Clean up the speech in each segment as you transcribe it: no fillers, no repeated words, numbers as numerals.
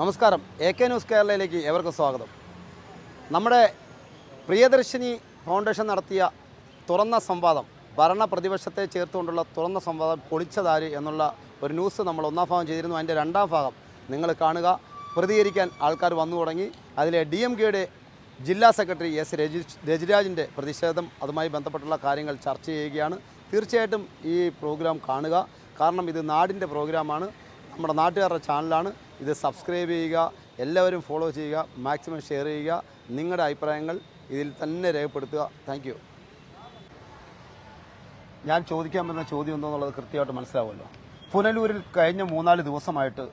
നമസ്കാരം, AK news കേരളയിലേക്ക് ഏവർക്കും സ്വാഗതം. നമ്മുടെ പ്രിയദർശിനി ഫൗണ്ടേഷൻ നടത്തിയ തുറന്ന സംവാദം, ഭരണ പ്രതിപക്ഷത്തെ ചേർത്തുകൊണ്ടുള്ള തുറന്ന സംവാദം പൊളിച്ചതാര് എന്നുള്ള ഒരു ന്യൂസ് നമ്മൾ ഒന്നാം ഭാഗം ചെയ്തിരുന്നു. അതിൻ്റെ രണ്ടാം ഭാഗം നിങ്ങൾ കാണുക. പ്രതികരിക്കാൻ ആൾക്കാർ വന്നു തുടങ്ങി. അതിലെ DMKയുടെ ജില്ലാ സെക്രട്ടറി S. രജിരാജിൻ്റെ പ്രതിഷേധം, അതുമായി ബന്ധപ്പെട്ടുള്ള കാര്യങ്ങൾ ചർച്ച ചെയ്യുകയാണ്. തീർച്ചയായിട്ടും ഈ പ്രോഗ്രാം കാണുക. കാരണം ഇത് നാടിൻ്റെ പ്രോഗ്രാമാണ്, നമ്മുടെ നാട്ടുകാരുടെ ചാനലാണ്. ഇത് സബ്സ്ക്രൈബ് ചെയ്യുക, എല്ലാവരും ഫോളോ ചെയ്യുക, മാക്സിമം ഷെയർ ചെയ്യുക. നിങ്ങളുടെ അഭിപ്രായങ്ങൾ ഇതിൽ തന്നെ രേഖപ്പെടുത്തുക. Thank you. ഞാൻ ചോദിക്കാൻ പറ്റുന്ന ചോദ്യം എന്തോന്നുള്ളത് കൃത്യമായിട്ട് മനസ്സിലാവുമല്ലോ. പുനലൂരിൽ കഴിഞ്ഞ 3-4 ദിവസമായിട്ട്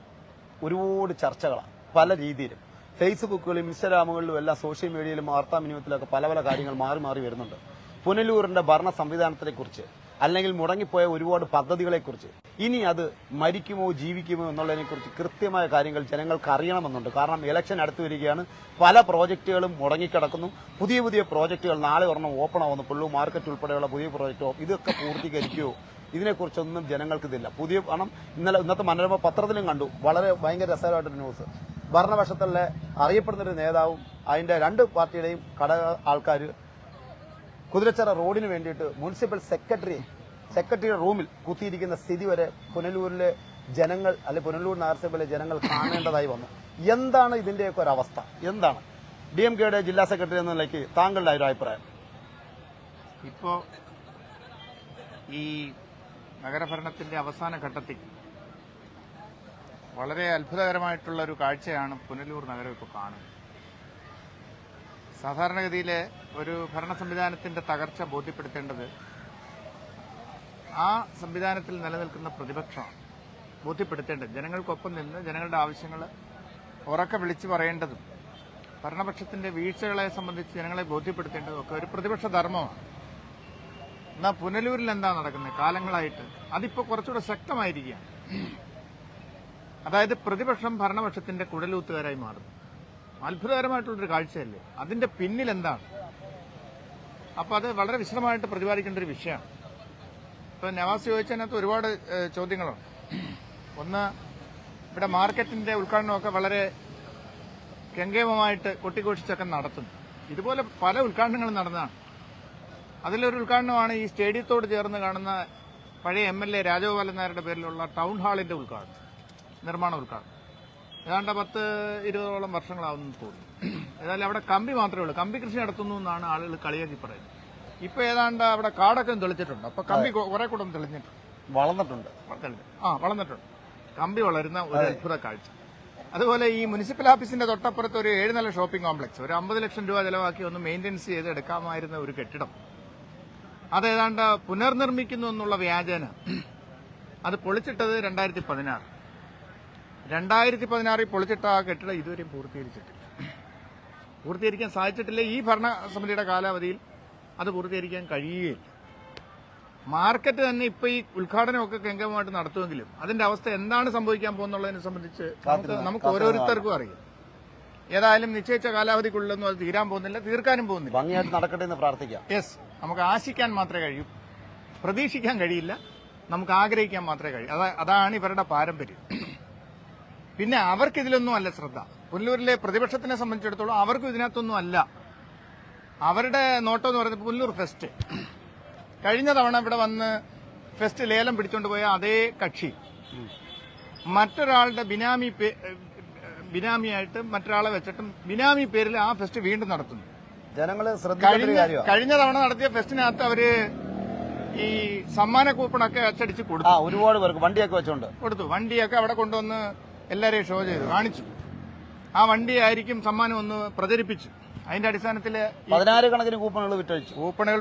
ഒരുപാട് ചർച്ചകളാണ് പല രീതിയിലും. ഫേസ്ബുക്കുകളിലും ഇൻസ്റ്റാഗ്രാമുകളിലും എല്ലാം സോഷ്യൽ മീഡിയയിലും വാർത്താവിനിമയത്തിലൊക്കെ പല പല കാര്യങ്ങൾ മാറി മാറി വരുന്നുണ്ട്. പുനലൂരിൻ്റെ ഭരണ സംവിധാനത്തെക്കുറിച്ച്, അല്ലെങ്കിൽ മുടങ്ങിപ്പോയ ഒരുപാട് പദ്ധതികളെക്കുറിച്ച്, ഇനി അത് മരിക്കുമോ ജീവിക്കുമോ എന്നുള്ളതിനെക്കുറിച്ച് കൃത്യമായ കാര്യങ്ങൾ ജനങ്ങൾക്ക് അറിയണമെന്നുണ്ട്. കാരണം ഇലക്ഷൻ അടുത്ത് വരികയാണ്. പല പ്രോജക്റ്റുകളും മുടങ്ങിക്കിടക്കുന്നു. പുതിയ പുതിയ പ്രോജക്റ്റുകൾ നാളെ ഒരെണ്ണം ഓപ്പൺ ആവുന്നു. പുള്ളൂർ മാർക്കറ്റ് ഉൾപ്പെടെയുള്ള പുതിയ പ്രോജക്റ്റോ ഇതൊക്കെ പൂർത്തീകരിക്കുമോ, ഇതിനെക്കുറിച്ചൊന്നും ജനങ്ങൾക്കിതില്ല. പുതിയ പണം ഇന്നത്തെ മനോരമ പത്രത്തിലും കണ്ടു. ഭയങ്കര രസകരമായിട്ടൊരു ന്യൂസ്. ഭരണപക്ഷത്തിലെ അറിയപ്പെടുന്നൊരു നേതാവും അതിൻ്റെ 2 പാർട്ടിയുടെയും ഘടക ആൾക്കാർ കുതിരച്ചിറ റോഡിന് വേണ്ടിയിട്ട് മുനിസിപ്പൽ സെക്രട്ടറിയുടെ റൂമിൽ കുത്തിയിരിക്കുന്ന സ്ഥിതി വരെ പുനലൂരിലെ ജനങ്ങൾ, അല്ലെ പുനലൂർ നഗരസഭയിലെ ജനങ്ങൾ കാണേണ്ടതായി വന്നു. എന്താണ് ഇതിന്റെയൊക്കെ ഒരു അവസ്ഥ? എന്താണ് DMKയുടെ ജില്ലാ സെക്രട്ടറി എന്ന നിലയ്ക്ക് താങ്കളുടെ ഒരു അഭിപ്രായം? ഇപ്പോ ഈ നഗരഭരണത്തിന്റെ അവസാന ഘട്ടത്തിൽ വളരെ അത്ഭുതകരമായിട്ടുള്ള ഒരു കാഴ്ചയാണ് പുനലൂർ നഗരം ഇപ്പോൾ കാണുന്നത്. സാധാരണഗതിയിലെ ഒരു ഭരണ സംവിധാനത്തിന്റെ തകർച്ച ബോധ്യപ്പെടുത്തേണ്ടത് ആ സംവിധാനത്തിൽ നിലനിൽക്കുന്ന പ്രതിപക്ഷമാണ് ബോധ്യപ്പെടുത്തേണ്ടത്. ജനങ്ങൾക്കൊപ്പം നിന്ന് ജനങ്ങളുടെ ആവശ്യങ്ങൾ ഉറക്കെ വിളിച്ചു പറയേണ്ടതും ഭരണപക്ഷത്തിന്റെ വീഴ്ചകളെ സംബന്ധിച്ച് ജനങ്ങളെ ബോധ്യപ്പെടുത്തേണ്ടതും ഒക്കെ ഒരു പ്രതിപക്ഷ ധർമ്മമാണ്. എന്നാൽ പുനലൂരിൽ എന്താ നടക്കുന്നത്? കാലങ്ങളായിട്ട് അതിപ്പോൾ കുറച്ചുകൂടെ ശക്തമായിരിക്കുകയാണ്. അതായത് പ്രതിപക്ഷം ഭരണപക്ഷത്തിന്റെ കുഴലൂത്തുകാരായി മാറുന്നു. അത്ഭുതകരമായിട്ടുള്ളൊരു കാഴ്ചയല്ലേ? അതിന്റെ പിന്നിൽ എന്താണ്? അപ്പൊ അത് വളരെ വിശദമായിട്ട് പ്രതിപാദിക്കേണ്ട ഒരു വിഷയമാണ്. ഇപ്പൊ നവാസ് ചോദിച്ചതിനകത്ത് ഒരുപാട് ചോദ്യങ്ങളുണ്ട്. ഒന്ന്, ഇവിടെ മാർക്കറ്റിന്റെ ഉദ്ഘാടനമൊക്കെ വളരെ കെങ്കേമമായിട്ട് കൊട്ടിഘോഷിച്ചൊക്കെ നടത്തുന്നു. ഇതുപോലെ പല ഉദ്ഘാടനങ്ങളും നടന്നതാണ്. അതിലൊരു ഉദ്ഘാടനമാണ് ഈ സ്റ്റേഡിയത്തോട് ചേർന്ന് കാണുന്ന പഴയ MLA രാജഗോപാലൻ നായരുടെ പേരിലുള്ള ടൗൺ ഹാളിന്റെ ഉദ്ഘാടനം, നിർമ്മാണ ഉദ്ഘാടനം. ഏതാണ്ട് 10-20ഓളം വർഷങ്ങളാവുന്നു തോന്നുന്നു. ഏതായാലും അവിടെ കമ്പി മാത്രമേ ഉള്ളൂ. കമ്പി കൃഷി നടത്തുന്നു എന്നാണ് ആളുകൾ കളിയാക്കി പറയുന്നത്. ഇപ്പൊ ഏതാണ്ട് അവിടെ കാടൊക്കെ തെളിച്ചിട്ടുണ്ട്. അപ്പൊ കമ്പി കുറെ കൂടെ തെളിഞ്ഞിട്ടുണ്ട്, വളർന്നിട്ടുണ്ട്. കമ്പി വളരുന്ന ഒരു അത്ഭുത കാഴ്ച. അതുപോലെ ഈ മുനിസിപ്പൽ ഓഫീസിന്റെ തൊട്ടപ്പുറത്ത് ഒരു 7 നില ഷോപ്പിംഗ് കോംപ്ലക്സ്, ഒരു 50 ലക്ഷം രൂപ ചെലവാക്കി ഒന്ന് മെയിന്റനൻസ് ചെയ്ത് എടുക്കാമായിരുന്ന ഒരു കെട്ടിടം, അത് ഏതാണ്ട് പുനർനിർമ്മിക്കുന്നു എന്നുള്ള വ്യാജേന അത് പൊളിച്ചിട്ടത് 2016 പൊളിച്ചിട്ട ആ കെട്ടിടം ഇതുവരെയും പൂർത്തീകരിക്കാൻ സാധിച്ചിട്ടില്ല. ഈ ഭരണസമിതിയുടെ കാലാവധിയിൽ അത് പൂർത്തീകരിക്കാൻ കഴിയുകയില്ല. മാർക്കറ്റ് തന്നെ ഇപ്പൊ ഈ ഉദ്ഘാടനമൊക്കെ കെങ്കമായിട്ട് നടത്തുമെങ്കിലും അതിന്റെ അവസ്ഥ എന്താണ് സംഭവിക്കാൻ പോകുന്നുള്ളതിനെ സംബന്ധിച്ച് നമുക്ക് ഓരോരുത്തർക്കും അറിയാം. ഏതായാലും നിശ്ചയിച്ച കാലാവധിക്കുള്ളൊന്നും അത് തീരാൻ പോകുന്നില്ല, തീർക്കാനും പോകുന്നില്ല. ഭംഗിയായിട്ട് നടക്കട്ടെ എന്ന് പ്രാർത്ഥിക്കാം. യെസ്, നമുക്ക് ആശിക്കാൻ മാത്രമേ കഴിയൂ, പ്രതീക്ഷിക്കാൻ കഴിയില്ല, നമുക്ക് ആഗ്രഹിക്കാൻ മാത്രമേ കഴിയൂ. അതാണ് ഇവരുടെ പാരമ്പര്യം. പിന്നെ അവർക്കിതിലൊന്നും അല്ല ശ്രദ്ധ. പുനലൂരിലെ പ്രതിപക്ഷത്തിനെ സംബന്ധിച്ചിടത്തോളം അവർക്കും ഇതിനകത്തൊന്നും അല്ല. അവരുടെ നോട്ടം എന്ന് പറയുന്നത് പുനലൂർ ഫെസ്റ്റ്. കഴിഞ്ഞ തവണ ഇവിടെ വന്ന് ഫെസ്റ്റ് ലേലം പിടിച്ചുകൊണ്ട് പോയ അതേ കക്ഷി മറ്റൊരാളുടെ ബിനാമിയായിട്ട് മറ്റൊരാളെ വെച്ചിട്ടും ബിനാമി പേരിൽ ആ ഫെസ്റ്റ് വീണ്ടും നടത്തുന്നു. കഴിഞ്ഞ തവണ നടത്തിയ ഫെസ്റ്റിനകത്ത് അവര് ഈ സമ്മാന കൂപ്പണൊക്കെ അച്ചടിച്ച് കൊടുത്തു. ഒരുപാട് പേർക്ക് വണ്ടിയൊക്കെ വെച്ചോണ്ട് കൊടുത്തു. വണ്ടിയൊക്കെ അവിടെ കൊണ്ടുവന്ന് എല്ലാരെയും ഷോ ചെയ്തു കാണിച്ചു. ആ വണ്ടിയായിരിക്കും സമ്മാനം ഒന്ന് പ്രചരിപ്പിച്ചു. അതിന്റെ അടിസ്ഥാനത്തിൽ 16 കണക്കിന് കൂപ്പണുകൾ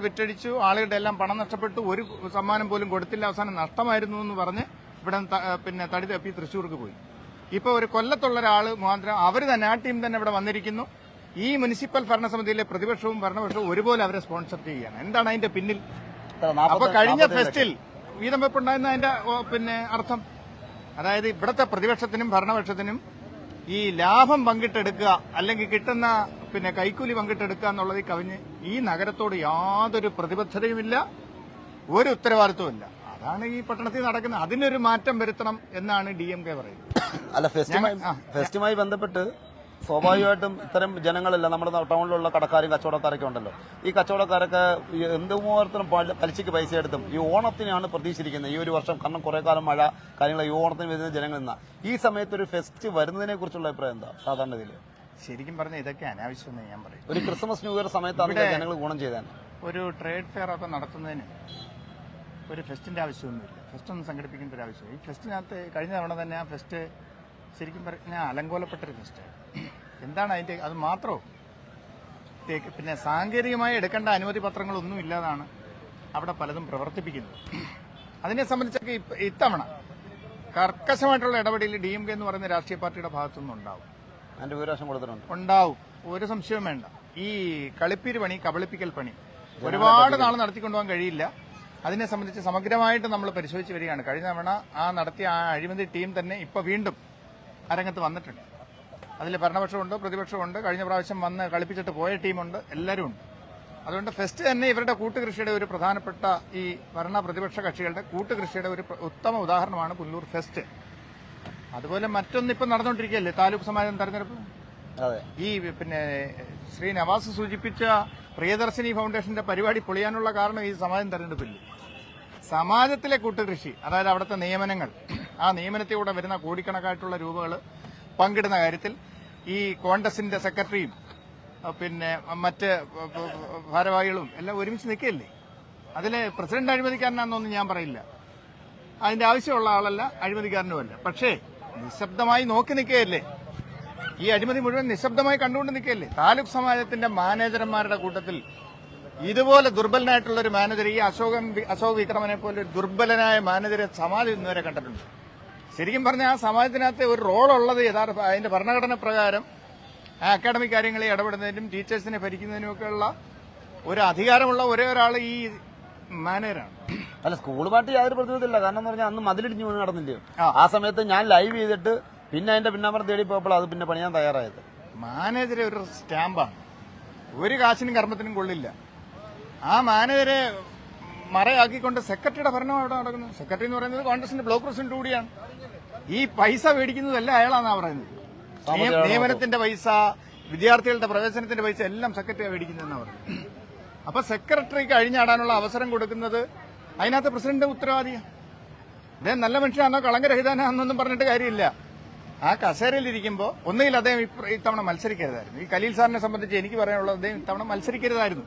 വിറ്റഴിച്ചു. ആളുകളുടെ എല്ലാം പണം നഷ്ടപ്പെട്ടു. ഒരു സമ്മാനം പോലും കൊടുത്തില്ല. അവസാനം നഷ്ടമായിരുന്നു എന്ന് പറഞ്ഞ് ഇവിടെ പിന്നെ തടി തപ്പി തൃശ്ശൂർക്ക് പോയി. ഇപ്പൊ ഒരു കൊല്ലത്തുള്ള ഒരാള് മുഖാന്തരം അവര് തന്നെ, ആ ടീം തന്നെ ഇവിടെ വന്നിരിക്കുന്നു. ഈ മുനിസിപ്പൽ ഭരണസമിതിയിലെ പ്രതിപക്ഷവും ഭരണപക്ഷവും ഒരുപോലെ അവരെ സ്പോൺസർ ചെയ്യുകയാണ്. എന്താണ് അതിന്റെ പിന്നിൽ? അപ്പൊ കഴിഞ്ഞ ഫെസ്റ്റിൽ വീതം വെപ്പുണ്ടായിരുന്ന അതിന്റെ പിന്നെ അർത്ഥം, അതായത് ഇവിടത്തെ പ്രതിപക്ഷത്തിനും ഭരണപക്ഷത്തിനും ഈ ലാഭം പങ്കിട്ടെടുക്കുക, അല്ലെങ്കിൽ കിട്ടുന്ന പിന്നെ കൈക്കൂലി പങ്കിട്ടെടുക്കുക എന്നുള്ളതിൽ കവിഞ്ഞ് ഈ നഗരത്തോട് യാതൊരു പ്രതിബദ്ധതയുമില്ല, ഒരു ഉത്തരവാദിത്വമില്ല. അതാണ് ഈ പട്ടണത്തിൽ നടക്കുന്നത്. അതിനൊരു മാറ്റം വരുത്തണം എന്നാണ് DMK പറയുന്നത്. അല്ല, ഫെസ്റ്റുമായി ബന്ധപ്പെട്ട് സ്വാഭാവികമായിട്ടും ഇത്തരം ജനങ്ങളല്ല നമ്മുടെ ടൗണിലുള്ള കടക്കാരും കച്ചവടക്കാരൊക്കെ ഉണ്ടല്ലോ. ഈ കച്ചവടക്കാരൊക്കെ എന്തുമാത്രം പലിശയ്ക്ക് പൈസ എടുത്തും ഈ ഓണത്തിനാണ് പ്രതീക്ഷിച്ചിരിക്കുന്നത്. ഈ ഒരു വർഷം കാരണം കുറെ കാലം മഴ കാര്യങ്ങൾ ഈ ഓണത്തിന് വരുന്ന ജനങ്ങൾ നിന്നാ ഈ സമയത്ത് ഒരു ഫെസ്റ്റ് വരുന്നതിനെ കുറിച്ചുള്ള അഭിപ്രായം എന്താ? സാധാരണഗതിയിൽ ശരിക്കും പറഞ്ഞാൽ ഇതൊക്കെ അനാവശ്യമെന്ന് ഞാൻ പറയും. ഒരു ക്രിസ്മസ് ന്യൂ ഇയർ സമയത്താണ് ജനങ്ങൾ ഗുണം ചെയ്താൽ ഒരു ട്രേഡ് ഫെയർ ഒക്കെ നടത്തുന്നതിന് ഒരു ഫെസ്റ്റിന്റെ ആവശ്യമൊന്നുമില്ല. ഫെസ്റ്റ് ഒന്നും സംഘടിപ്പിക്കേണ്ട ഒരു ആവശ്യമില്ല. ഈ ഫെസ്റ്റിനകത്ത് കഴിഞ്ഞ തവണ തന്നെ ആ ഫെസ്റ്റ് ശരിക്കും പറഞ്ഞാൽ അലങ്കോലപ്പെട്ടൊരു ഫെസ്റ്റാണ്. എന്താണ് അതിന്റെ അത് മാത്രമോ? പിന്നെ സാങ്കേതികമായി എടുക്കേണ്ട അനുമതി പത്രങ്ങളൊന്നും ഇല്ലാതാണ് അവിടെ പലതും പ്രവർത്തിപ്പിക്കുന്നത്. അതിനെ സംബന്ധിച്ചൊക്കെ ഇത്തവണ കർക്കശമായിട്ടുള്ള ഇടപെടൽ DMK എന്ന് പറയുന്ന രാഷ്ട്രീയ പാർട്ടിയുടെ ഭാഗത്തുനിന്ന് ഉണ്ടാവും. അതിന്റെ വിവരാശം കൊടുത്തിട്ടുണ്ട്. ഉണ്ടാവും, ഒരു സംശയവും വേണ്ട. ഈ കളിപ്പീര് പണി, കബളിപ്പിക്കൽ പണി ഒരുപാട് നാൾ നടത്തിക്കൊണ്ടുപോകാൻ കഴിയില്ല. അതിനെ സംബന്ധിച്ച് സമഗ്രമായിട്ട് നമ്മൾ പരിശോധിച്ച് വരികയാണ്. കഴിഞ്ഞ തവണ നടത്തിയ ആ അഴിമതി ടീം തന്നെ ഇപ്പൊ വീണ്ടും അരങ്ങത്ത് വന്നിട്ടുണ്ട്. അതിൽ ഭരണപക്ഷമുണ്ട്, പ്രതിപക്ഷമുണ്ട്, കഴിഞ്ഞ പ്രാവശ്യം വന്ന് കളിപ്പിച്ചിട്ട് പോയ ടീമുണ്ട്, എല്ലാവരും ഉണ്ട്. അതുകൊണ്ട് ഫെസ്റ്റ് തന്നെ ഇവരുടെ കൂട്ടുകൃഷിയുടെ ഒരു പ്രധാനപ്പെട്ട ഈ ഭരണ പ്രതിപക്ഷ കക്ഷികളുടെ കൂട്ടുകൃഷിയുടെ ഒരു ഉത്തമ ഉദാഹരണമാണ് പുല്ലൂർ ഫെസ്റ്റ്. അതുപോലെ മറ്റൊന്നിപ്പം നടന്നുകൊണ്ടിരിക്കുകയല്ലേ താലൂക്ക് സമാജം തെരഞ്ഞെടുപ്പ്. ഈ പിന്നെ ശ്രീ നവാസ് സൂചിപ്പിച്ച പ്രിയദർശിനി ഫൗണ്ടേഷന്റെ പരിപാടി പൊളിയാനുള്ള കാരണം ഈ സമാജം തെരഞ്ഞെടുപ്പില്ല. സമാജത്തിലെ കൂട്ടുകൃഷി, അതായത് അവിടുത്തെ നിയമനങ്ങൾ, ആ നിയമനത്തിലൂടെ വരുന്ന കോടിക്കണക്കായിട്ടുള്ള രൂപകൾ പങ്കിടുന്ന കാര്യത്തിൽ ഈ കോൺഗ്രസിന്റെ സെക്രട്ടറിയും പിന്നെ മറ്റ് ഭാരവാഹികളും എല്ലാം ഒരുമിച്ച് നിൽക്കുകയല്ലേ. അതിലെ പ്രസിഡന്റ് അഴിമതിക്കാരനാണെന്നൊന്നും ഞാൻ പറയില്ല. അതിന്റെ ആവശ്യമുള്ള ആളല്ല, അഴിമതിക്കാരനുമല്ല. പക്ഷേ നിശബ്ദമായി നോക്കി നിൽക്കുകയല്ലേ. ഈ അഴിമതി മുഴുവൻ നിശബ്ദമായി കണ്ടുകൊണ്ട് നിൽക്കുകയല്ലേ. താലൂക്ക് സമാജത്തിന്റെ മാനേജർമാരുടെ കൂട്ടത്തിൽ ഇതുപോലെ ദുർബലനായിട്ടുള്ള ഒരു മാനേജർ, ഈ അശോക് വിക്രമനെ പോലെ ഒരു ദുർബലനായ മാനേജരെ സമാജം ഇന്നുവരെ കണ്ടിട്ടുണ്ട്. ശരിക്കും പറഞ്ഞാൽ ആ സമാജത്തിനകത്ത് ഒരു റോളുള്ളത് യഥാർത്ഥ അതിന്റെ ഭരണഘടന പ്രകാരം അക്കാഡമിക് കാര്യങ്ങളിൽ ഇടപെടുന്നതിനും ടീച്ചേഴ്സിനെ ഭരിക്കുന്നതിനുമൊക്കെയുള്ള ഒരു അധികാരമുള്ള ഒരേ ഒരാൾ ഈ മാനേജറാണ്. അല്ല, സ്കൂൾ പാർട്ടി യാതൊരു പ്രതിനിധിയില്ല. കാരണം എന്ന് പറഞ്ഞാൽ അന്ന് മതിലിടിഞ്ഞു വീണ് നടന്നില്ലയോ? ആ സമയത്ത് ഞാൻ ലൈവ് ചെയ്തിട്ട് പിന്നെ അതിന്റെ പിന്നാമ്പറം തേടി പോയപ്പോൾ അത് പിന്നെ പണിയാൻ തയ്യാറായത്. മാനേജറെ ഒരു സ്റ്റാമ്പാണ്, ഒരു കാശിനും കർമ്മത്തിനും കൊള്ളില്ല. ആ മാനേജരെ മറയാക്കിക്കൊണ്ട് സെക്രട്ടറിയുടെ ഭരണം അവിടെ നടക്കുന്നു. സെക്രട്ടറി എന്ന് പറയുന്നത് കോൺഗ്രസിന്റെ ബ്ലോക്ക് പ്രസിഡന്റ് കൂടിയാണ്. ഈ പൈസ മേടിക്കുന്നതല്ല അയാളാന്നാ പറയുന്നത്. നിയമനത്തിന്റെ പൈസ, വിദ്യാർത്ഥികളുടെ പ്രവേശനത്തിന്റെ പൈസ എല്ലാം സെക്രട്ടറിയാണ് മേടിക്കുന്നതെന്നാണ് പറയുന്നത്. അപ്പൊ സെക്രട്ടറിക്ക് അഴിഞ്ഞാടാനുള്ള അവസരം കൊടുക്കുന്നത് അതിനകത്ത് പ്രസിഡന്റ് ഉത്തരവാദിയാണ്. അദ്ദേഹം നല്ല മനുഷ്യനാണോ കളങ്കരഹിതനാണെന്നൊന്നും പറഞ്ഞിട്ട് കാര്യമില്ല. ആ കസേരയിലിരിക്കുമ്പോൾ ഒന്നുകിൽ അദ്ദേഹം ഇത്തവണ മത്സരിക്കരുതായിരുന്നു. ഈ കലീൽ സാറിനെ സംബന്ധിച്ച് എനിക്ക് പറയാനുള്ളത് അദ്ദേഹം ഇത്തവണ മത്സരിക്കരുതായിരുന്നു.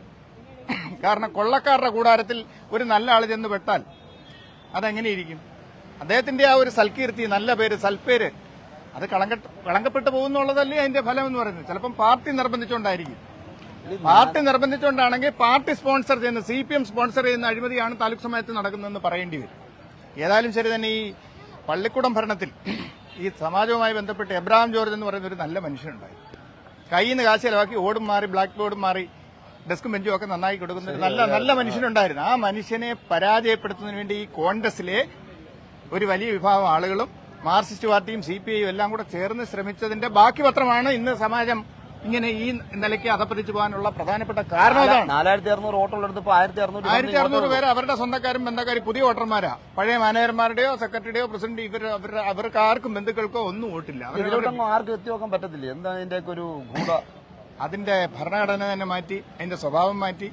കാരണം കൊള്ളക്കാരുടെ കൂടാരത്തിൽ ഒരു നല്ല ആൾ ചെന്ന് പെട്ടാൽ അതെങ്ങനെയിരിക്കും? അദ്ദേഹത്തിന്റെ ആ ഒരു സൽകീർത്തി, നല്ല പേര്, സൽപ്പേര് അത് കളങ്കപ്പെട്ടു പോകുന്നുള്ളതല്ലേ അതിന്റെ ഫലം എന്ന് പറയുന്നത്. ചിലപ്പം പാർട്ടി നിർബന്ധിച്ചുകൊണ്ടായിരിക്കും. പാർട്ടി നിർബന്ധിച്ചുകൊണ്ടാണെങ്കിൽ പാർട്ടി സ്പോൺസർ ചെയ്യുന്ന CPM സ്പോൺസർ ചെയ്യുന്ന അഴിമതിയാണ് താലൂക്ക് സമാജത്തിൽ നടക്കുന്നതെന്ന് പറയേണ്ടി വരും. ഏതായാലും ശരി തന്നെ ഈ പള്ളിക്കൂടം ഭരണത്തിൽ ഈ സമാജവുമായി ബന്ധപ്പെട്ട് എബ്രഹാം ജോർജ് എന്ന് പറയുന്ന ഒരു നല്ല മനുഷ്യനുണ്ടായി. കയ്യിൽ നിന്ന് കാശ് ചെലവാക്കി ഓടും മാറി, ബ്ലാക്ക് ബോർഡും മാറി, ഡെസ്കും ബെഞ്ചും ഒക്കെ നന്നായി കൊടുക്കുന്ന ഒരു നല്ല മനുഷ്യനുണ്ടായിരുന്നു. ആ മനുഷ്യനെ പരാജയപ്പെടുത്തുന്നതിന് വേണ്ടി ഈ കോൺഗ്രസിലെ ഒരു വലിയ വിഭാഗം ആളുകളും മാർക്സിസ്റ്റ് പാർട്ടിയും CPI എല്ലാം കൂടെ ചേർന്ന് ശ്രമിച്ചതിന്റെ ബാക്കി പത്രമാണ് ഇന്ന് സമാജം ഇങ്ങനെ ഈ നിലയ്ക്ക് അധപ്പതിച്ചു പോകാനുള്ള പ്രധാനപ്പെട്ട കാരണം. അതാണ് 4600 വോട്ടുള്ളെടുത്തപ്പോൾ 1600 പേര് അവരുടെ സ്വന്തക്കാരും ബന്ധക്കാരും പുതിയ വോട്ടർമാരാ. പഴയ മാനേജർമാരുടെയോ സെക്രട്ടറിയുടെയോ പ്രസിഡന്റ് അവർക്ക് ആർക്കും ബന്ധുക്കൾക്കോ ഒന്നും വോട്ടില്ല. ആർക്കും എത്തിവെക്കാൻ പറ്റത്തില്ല. എന്താ അതിന്റെ ഒരു അതിന്റെ ഭരണഘടന തന്നെ മാറ്റി, അതിന്റെ സ്വഭാവം മാറ്റി.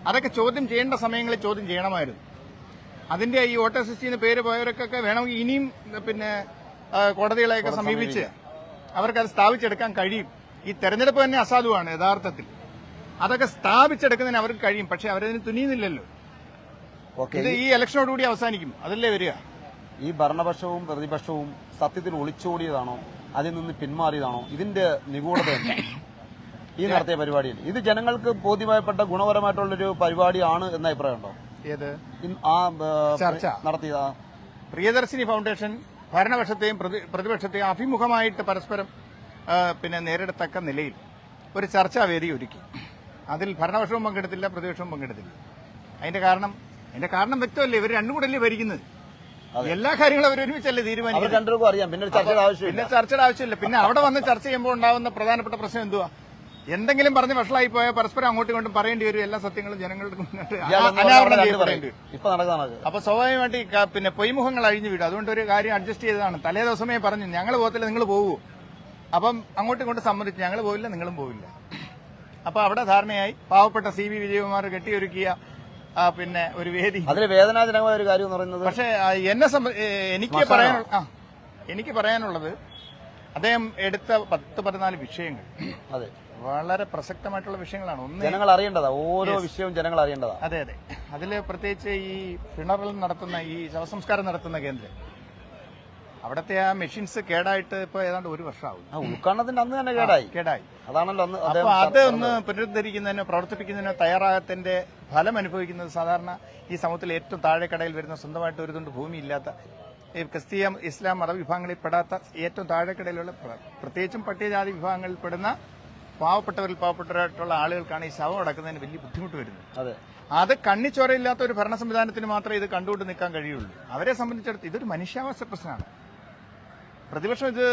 അതൊക്കെ ചോദ്യം ചെയ്യേണ്ട സമയങ്ങളിൽ ചോദ്യം ചെയ്യണമായിരുന്നു. അതിന്റെ ഈ വോട്ടേഴ്സ് ലിസ്റ്റിന് പേര് പോയവർക്കൊക്കെ വേണമെങ്കിൽ ഇനിയും പിന്നെ കോടതികളെയൊക്കെ സമീപിച്ച് അവർക്കത് സ്ഥാപിച്ചെടുക്കാൻ കഴിയും. ഈ തെരഞ്ഞെടുപ്പ് തന്നെ അസാധുവാണ് യഥാർത്ഥത്തിൽ. അതൊക്കെ സ്ഥാപിച്ചെടുക്കുന്നതിന് അവർക്ക് കഴിയും. പക്ഷെ അവരതിന് തുനിയുന്നില്ലല്ലോ. ഇത് ഈ ഇലക്ഷനോടുകൂടി അവസാനിക്കും. അതല്ലേ വരിക. ഈ ഭരണപക്ഷവും പ്രതിപക്ഷവും സത്യത്തിൽ ഒളിച്ചോടിയതാണോ, അതിൽ നിന്ന് പിന്മാറിയതാണോ? ഇതിന്റെ നിഗൂഢത ഈ നടത്തിയ പരിപാടിയിൽ ഇത് ജനങ്ങൾക്ക് ബോധ്യമായപ്പെട്ട ഗുണപരമായിട്ടുള്ളൊരു പരിപാടിയാണ് എന്ന അഭിപ്രായമുണ്ടോ? ഏത് ചർച്ച നടത്തിയ പ്രിയദർശിനി ഫൗണ്ടേഷൻ ഭരണപക്ഷത്തെയും പ്രതിപക്ഷത്തെയും അഭിമുഖമായിട്ട് പരസ്പരം പിന്നെ നേരിടത്തക്ക നിലയിൽ ഒരു ചർച്ചാവേദി ഒരുക്കി. അതിൽ ഭരണപക്ഷവും പങ്കെടുത്തില്ല, പ്രതിപക്ഷവും പങ്കെടുത്തില്ല. അതിന്റെ കാരണം വ്യക്തമല്ലേ. ഇവർ രണ്ടും കൂടെ അല്ലേ ഭരിക്കുന്നത്. എല്ലാ കാര്യങ്ങളും അവർ ഒരുമിച്ചല്ലേ തീരുമാനിക്കുന്നത്. പിന്നെ ചർച്ചയുടെ ആവശ്യമില്ല. പിന്നെ അവിടെ വന്ന് ചർച്ച ചെയ്യുമ്പോൾ ഉണ്ടാവുന്ന പ്രധാനപ്പെട്ട പ്രശ്നം എന്തുവാ? എന്തെങ്കിലും പറഞ്ഞ് വഷളായി പോയാൽ പരസ്പരം അങ്ങോട്ടും ഇങ്ങോട്ടും പറയേണ്ടി വരും. എല്ലാ സത്യങ്ങളും ജനങ്ങളുടെ മുന്നിട്ട് ഇയാളെന്ന് അനാവരണം പറഞ്ഞാൽ ചെയ്യപ്പെടേണ്ടി വരും. ഇപ്പൊ നടക്കുന്നത് അപ്പൊ സ്വാഭാവികമായിട്ട് പിന്നെ പൊയ്മുഖങ്ങൾ അഴിഞ്ഞു വീടും. അതുകൊണ്ട് ഒരു കാര്യം അഡ്ജസ്റ്റ് ചെയ്തതാണ്. തലേ ദിവസമേ പറഞ്ഞു ഞങ്ങൾ പോകത്തില്ല, നിങ്ങൾ പോകൂ. അപ്പം അങ്ങോട്ടും ഇങ്ങോട്ടും സമ്മതിച്ചു, ഞങ്ങൾ പോവില്ല, നിങ്ങളും പോവില്ല. അപ്പൊ അവിടെ ധാരണയായി. പാവപ്പെട്ട CB വിജയകുമാർ കെട്ടിയൊരുക്കിയ പിന്നെ ഒരു വേദി. അതിന് വേദനാജനകമായ ഒരു കാര്യം എന്ന് പറയുന്നത്, പക്ഷേ എനിക്ക് പറയാനുള്ളത് അദ്ദേഹം എടുത്ത 10-14 വിഷയങ്ങൾ അതെ വളരെ പ്രസക്തമായിട്ടുള്ള വിഷയങ്ങളാണ്. ഒന്ന് ജനങ്ങൾ അറിയേണ്ടതാ, ഓരോ വിഷയവും ജനങ്ങൾ അറിയേണ്ടതാ. അതെ അതെ. അതില് പ്രത്യേകിച്ച് ഈ പിണറിൽ നടത്തുന്ന ഈ ശവസംസ്കാരം നടത്തുന്ന കേന്ദ്രം, അവിടത്തെ ആ മെഷീൻസ് കേടായിട്ട് ഇപ്പൊ ഏതാണ്ട് 1 വർഷമാവും. ഉദ്ഘാടനത്തിന്റെ അന്ന് തന്നെ കേടായി. അതാണല്ലോ അന്ന് അപ്പൊ അത് ഒന്ന് പുനരുദ്ധരിക്കുന്നതിനോ പ്രവർത്തിപ്പിക്കുന്നതിനോ തയ്യാറാകത്തിന്റെ ഫലം അനുഭവിക്കുന്നത് സാധാരണ ഈ സമൂഹത്തിൽ ഏറ്റവും താഴെക്കടയിൽ വരുന്ന, സ്വന്തമായിട്ട് ഒരു തുണ്ട് ഭൂമിയില്ലാത്ത, ക്രിസ്തീയ ഇസ്ലാം മതവിഭാഗങ്ങളിൽ പെടാത്ത ഏറ്റവും താഴെക്കടയിലുള്ള, പ്രത്യേകിച്ചും പട്ടികജാതി വിഭാഗങ്ങളിൽ പെടുന്ന പാവപ്പെട്ടവരായിട്ടുള്ള ആളുകൾക്കാണ് ഈ ശവം അടക്കുന്നതിന് വലിയ ബുദ്ധിമുട്ട് വരുന്നത്. അത് കണ്ണിച്ചോരയില്ലാത്ത ഒരു ഭരണ സംവിധാനത്തിന് മാത്രമേ ഇത് കണ്ടുകൊണ്ട് നിൽക്കാൻ കഴിയുള്ളൂ. അവരെ സംബന്ധിച്ചിടത്ത് ഇതൊരു മനുഷ്യാവകാശ പ്രശ്നമാണ്. പ്രതിപക്ഷം ഇത്